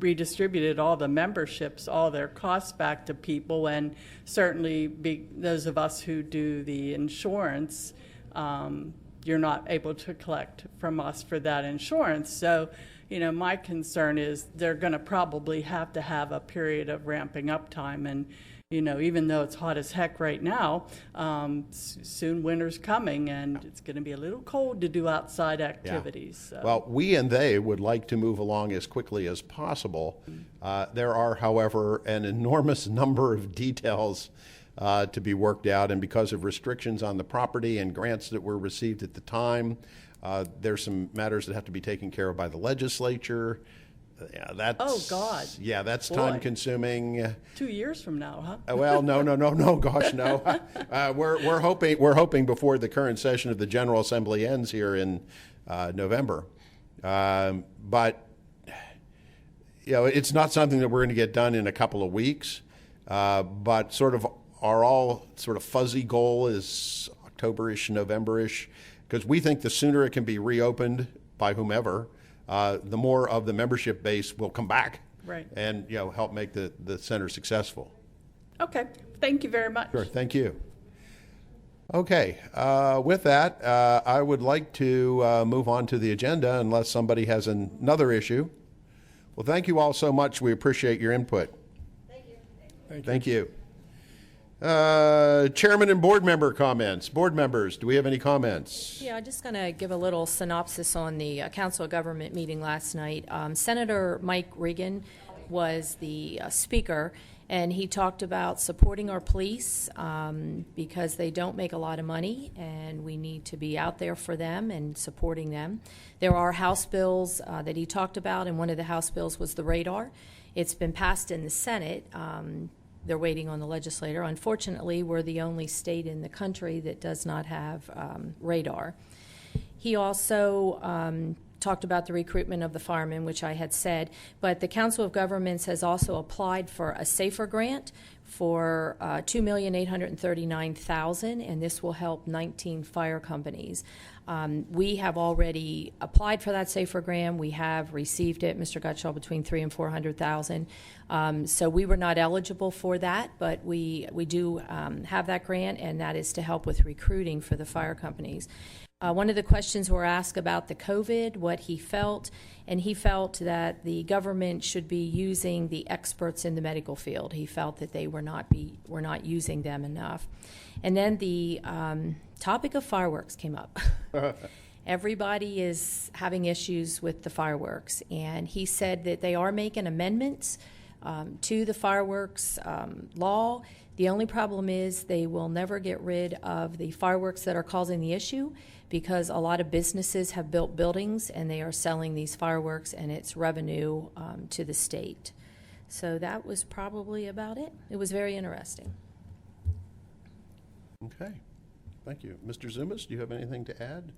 redistributed all the memberships, all their costs back to people, and certainly those of us who do the insurance, you're not able to collect from us for that insurance. So, my concern is they're going to probably have to have a period of ramping up time. And, even though it's hot as heck right now, soon winter's coming, and it's going to be a little cold to do outside activities. Yeah. So. Well, we and they would like to move along as quickly as possible. There are, however, an enormous number of details to be worked out, and because of restrictions on the property and grants that were received at the time, there's some matters that have to be taken care of by the legislature. Yeah, that's Boy. time consuming. 2 years from now, huh? Well, no, gosh, no. We're hoping before the current session of the General Assembly ends here in November. But it's not something that we're going to get done in a couple of weeks. But sort of our all sort of fuzzy goal is October-ish, November-ish. because we think the sooner it can be reopened by whomever, the more of the membership base will come back. Right. And, help make the center successful. Okay, thank you very much. Sure, thank you. Okay, with that, I would like to move on to the agenda unless somebody has another issue. Well, thank you all so much. We appreciate your input. Thank you. Thank you. Chairman and board member comments. Board members, do we have any comments? Yeah, I'm just going to give a little synopsis on the Council of Government meeting last night. Senator Mike Regan was the speaker, and he talked about supporting our police because they don't make a lot of money, and we need to be out there for them and supporting them. There are House bills that he talked about, and one of the House bills was the radar. It's been passed in the Senate. They're waiting on the legislator. Unfortunately, we're the only state in the country that does not have radar. He also talked about the recruitment of the firemen, which I had said, but the Council of Governments has also applied for a SAFER grant for $2,839,000, and this will help 19 fire companies. We have already applied for that SAFER grant. We have received it, Mr. Gutschall, between $300,000 and $400,000. So we were not eligible for that, but we do have that grant, and that is to help with recruiting for the fire companies. One of the questions were asked about the COVID, what he felt, and he felt that the government should be using the experts in the medical field. He felt that they were not using them enough. And then the topic of fireworks came up. Everybody is having issues with the fireworks, and he said that they are making amendments to the fireworks law. The only problem is they will never get rid of the fireworks that are causing the issue, because a lot of businesses have built buildings and they are selling these fireworks, and it's revenue to the state. So that was probably about it. It was very interesting. Okay, thank you. Mr. Zumas, do you have anything to add?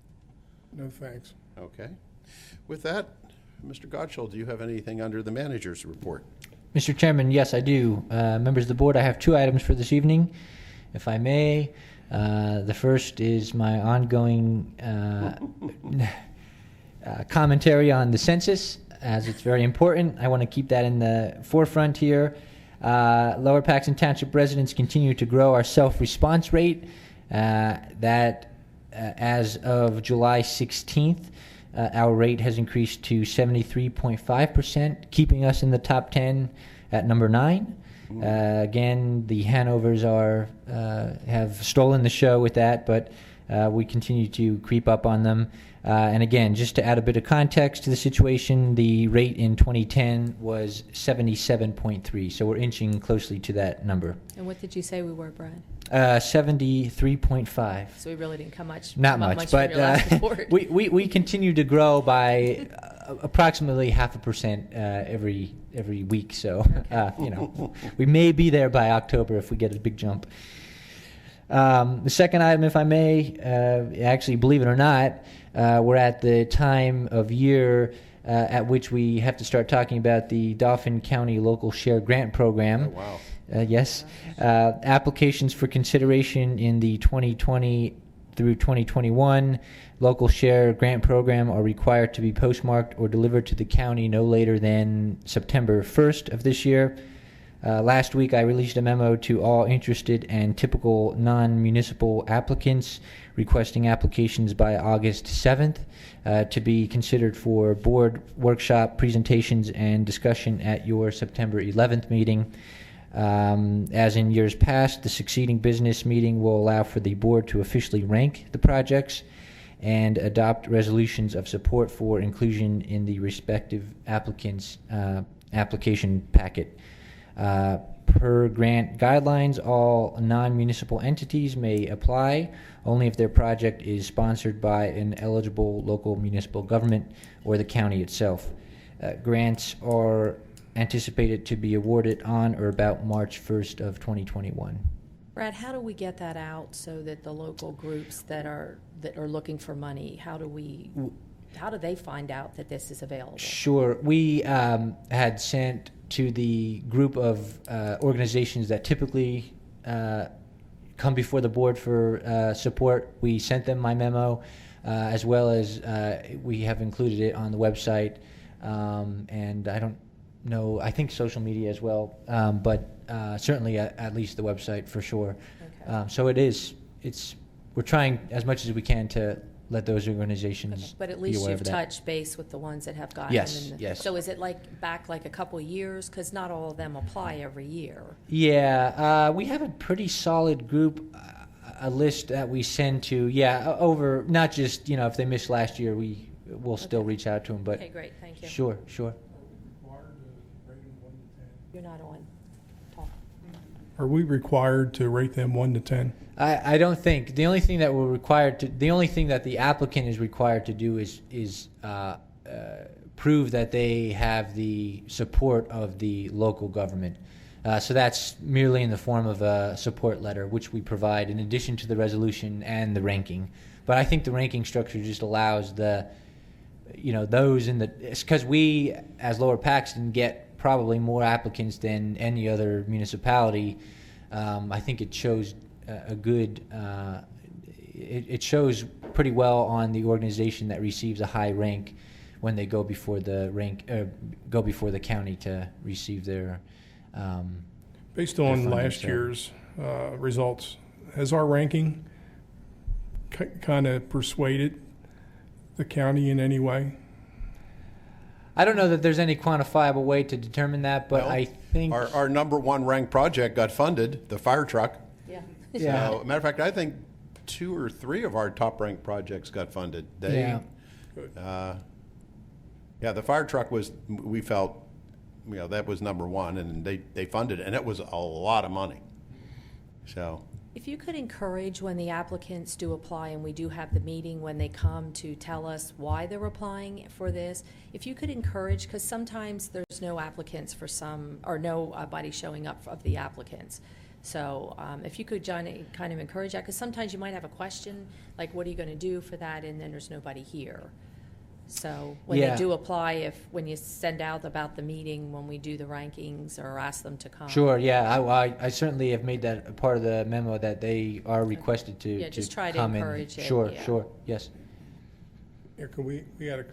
No, thanks. Okay. With that, Mr. Gottschall, do you have anything under the manager's report? Mr. Chairman, yes, I do. Members of the board, I have two items for this evening, if I may. The first is my ongoing commentary on the census, as it's very important. I want to keep that in the forefront here. Lower Paxton Township residents continue to grow our self-response rate. As of July 16th, our rate has increased to 73.5%, keeping us in the top 10 at number 9. Again, the Hanovers have stolen the show with that, but we continue to creep up on them. And again, just to add a bit of context to the situation, the rate in 2010 was 77.3, so we're inching closely to that number. And what did you say we were, Brad? 73.5. So we really didn't come much. Not much, but we continue to grow by approximately 0.5% every week. So we may be there by October if we get a big jump. The second item, if I may, actually, believe it or not, we're at the time of year at which we have to start talking about the Dauphin County Local Share Grant Program. Oh, wow. Yes. Applications for consideration in the 2020 through 2021 Local Share Grant Program are required to be postmarked or delivered to the county no later than September 1st of this year. Last week, I released a memo to all interested and typical non-municipal applicants requesting applications by August 7th to be considered for board workshop presentations and discussion at your September 11th meeting. As in years past, the succeeding business meeting will allow for the board to officially rank the projects and adopt resolutions of support for inclusion in the respective applicants' application packet. Per grant guidelines, all non-municipal entities may apply only if their project is sponsored by an eligible local municipal government or the county itself. Grants are anticipated to be awarded on or about March 1st of 2021. Brad, how do we get that out so that the local groups that are looking for money, how do they find out that this is available? Sure. We had sent to the group of organizations that typically come before the board for support. We sent them my memo. as well as we have included it on the website, and I don't know, I think social media as well, but certainly at least the website for sure. Okay. So we're trying as much as we can to let those organizations But at be least aware you've of that. touched base with the ones that have gotten Yes, them. yes. So is it back a couple of years? Because not all of them apply every year. Yeah, we have a pretty solid group, a list that we send to, over, not just, if they missed last year, we'll still reach out to them, but. Okay, great, thank you. Sure. You're not on. Talk. Are we required to rate them 1 to 10? I don't think, the only thing that the applicant is required to do is prove that they have the support of the local government. So that's merely in the form of a support letter, which we provide in addition to the resolution and the ranking. But I think the ranking structure just allows those because we, as Lower Paxton, get probably more applicants than any other municipality. I think it shows a good, it shows pretty well on the organization that receives a high rank when they go before the county to receive their. Based on last year's results, has our ranking kind of persuaded the county in any way? I don't know that there's any quantifiable way to determine that, but Well, I think our number one ranked project got funded, the fire truck. Yeah. Yeah. So, matter of fact, I think 2 or 3 of our top ranked projects got funded. The fire truck we felt, that was number one, and they funded it, and it was a lot of money. So. If you could encourage when the applicants do apply, and we do have the meeting when they come to tell us why they're applying for this, if you could encourage, because sometimes there's no applicants for some, or nobody showing up of the applicants. So if you could, John, kind of encourage that, because sometimes you might have a question, like what are you going to do for that, and then there's nobody here. So when they do apply, when you send out about the meeting, when we do the rankings or ask them to come. Sure, yeah, I certainly have made that a part of the memo that they are requested to Yeah, just try to come encourage it, Sure, yeah. sure, yes. Yeah, we had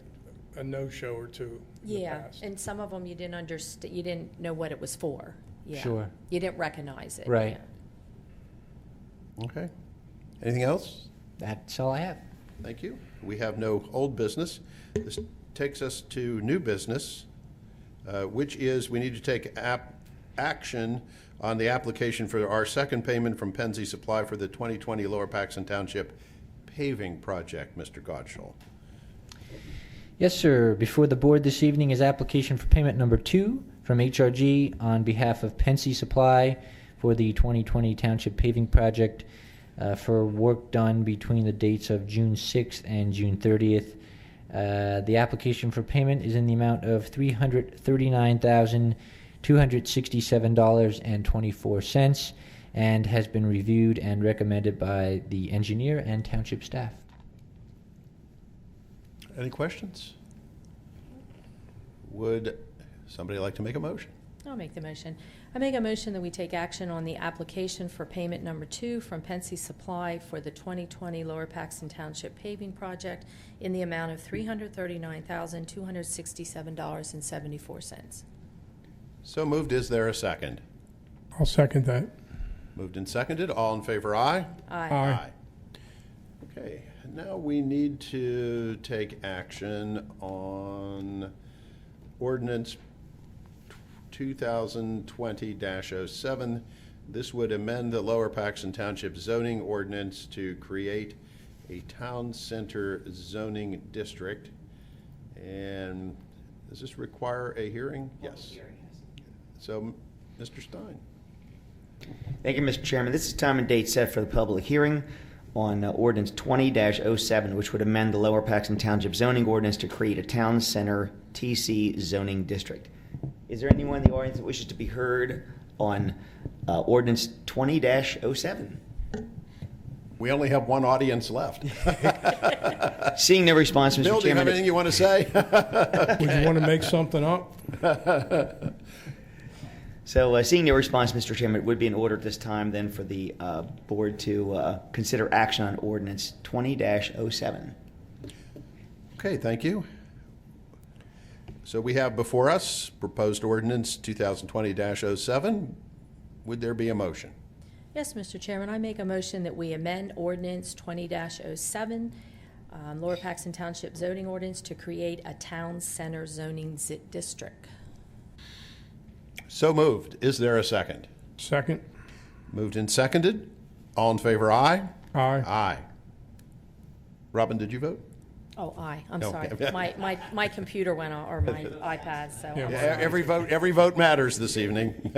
a no-show or two in the Yeah, past. and some of them you didn't understand, you didn't know what it was for. Yeah. Sure. You didn't recognize it. Right. Yeah. Okay. Anything else? That's all I have. Thank you. We have no old business. This takes us to new business, which is we need to take action on the application for our second payment from Penzi Supply for the 2020 Lower Paxton Township paving project. Mr. Gottschall. Yes, sir. Before the board this evening is application for payment number 2 from HRG on behalf of Penzi Supply for the 2020 Township paving project for work done between the dates of June 6th and June 30th. The application for payment is in the amount of $339,267.24 and has been reviewed and recommended by the engineer and township staff. Any questions? Would somebody like to make a motion? I'll make the motion. I make a motion that we take action on the application for payment number 2 from Penzi Supply for the 2020 Lower Paxton Township paving project in the amount of $339,267.74. So moved. Is there a second? I'll second that. Moved and seconded. All in favor, aye? Aye. Aye. Okay, now we need to take action on Ordinance 2020-07. This would amend the Lower Paxton Township zoning ordinance to create a town center zoning district. And does this require a hearing? Yes. So, Mr. Stein. Thank you, Mr. Chairman. This is time and date set for the public hearing on Ordinance 20-07, which would amend the Lower Paxton Township zoning ordinance to create a town center TC zoning district. Is there anyone in the audience that wishes to be heard on Ordinance 20-07? We only have one audience left. Seeing no response, Mr. Bill, do you Chairman. have anything you want to say? Would you want to make something up? So, seeing no response, Mr. Chairman, it would be in order at this time then for the board to consider action on Ordinance 20-07. Okay, thank you. So we have before us proposed ordinance 2020-07. Would there be a motion? Yes, Mr. Chairman, I make a motion that we amend ordinance 20-07, Lower Paxton Township zoning ordinance to create a town center zoning district. So moved. Is there a second? Second. Moved and seconded. All in favor, aye? Aye. Aye. Robin, did you vote? Oh, aye, I'm No. sorry. My computer went off, or my iPad, so. Yeah. I'm Yeah, sorry. every vote matters this evening.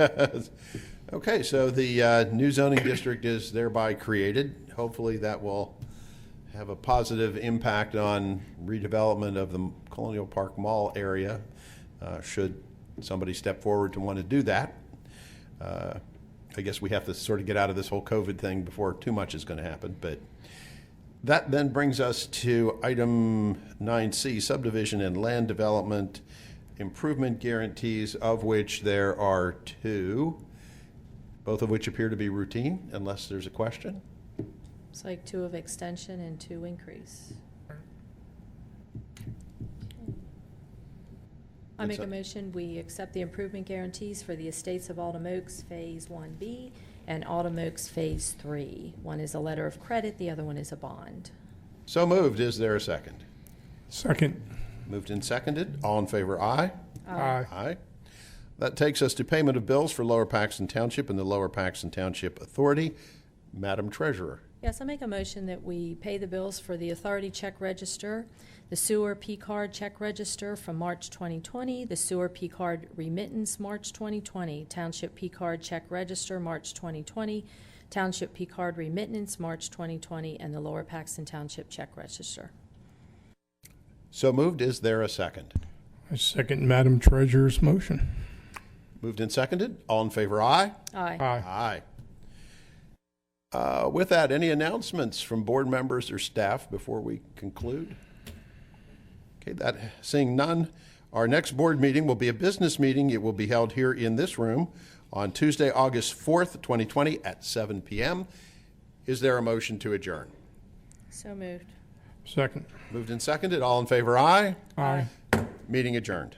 Okay, so the new zoning district is thereby created. Hopefully that will have a positive impact on redevelopment of the Colonial Park Mall area, should somebody step forward to want to do that. I guess we have to sort of get out of this whole COVID thing before too much is going to happen, but that then brings us to item 9C, subdivision and land development improvement guarantees, of which there are two, both of which appear to be routine, unless there's a question. It's like 2 of extension and 2 increase. I make a motion, we accept the improvement guarantees for the estates of Autumn Oaks Phase 1B and Autumn Oaks Phase 3. One is a letter of credit, the other one is a bond. So moved. Is there a second? Second. Moved and seconded. All in favor, aye? Aye. Aye. That takes us to payment of bills for Lower Paxton Township and the Lower Paxton Township Authority. Madam Treasurer. Yes, I make a motion that we pay the bills for the authority check register, the sewer P-card check register from March 2020, the sewer P-card remittance March 2020, township P-card check register March 2020, township P-card remittance March 2020, and the Lower Paxton Township check register. So moved. Is there a second? I second Madam Treasurer's motion. Moved and seconded. All in favor, aye? Aye. Aye. With that, any announcements from board members or staff before we conclude? Okay, seeing none, our next board meeting will be a business meeting. It will be held here in this room on Tuesday, August 4th, 2020 at 7 p.m. Is there a motion to adjourn? So moved. Second. Moved and seconded. All in favor, aye? Aye. Meeting adjourned.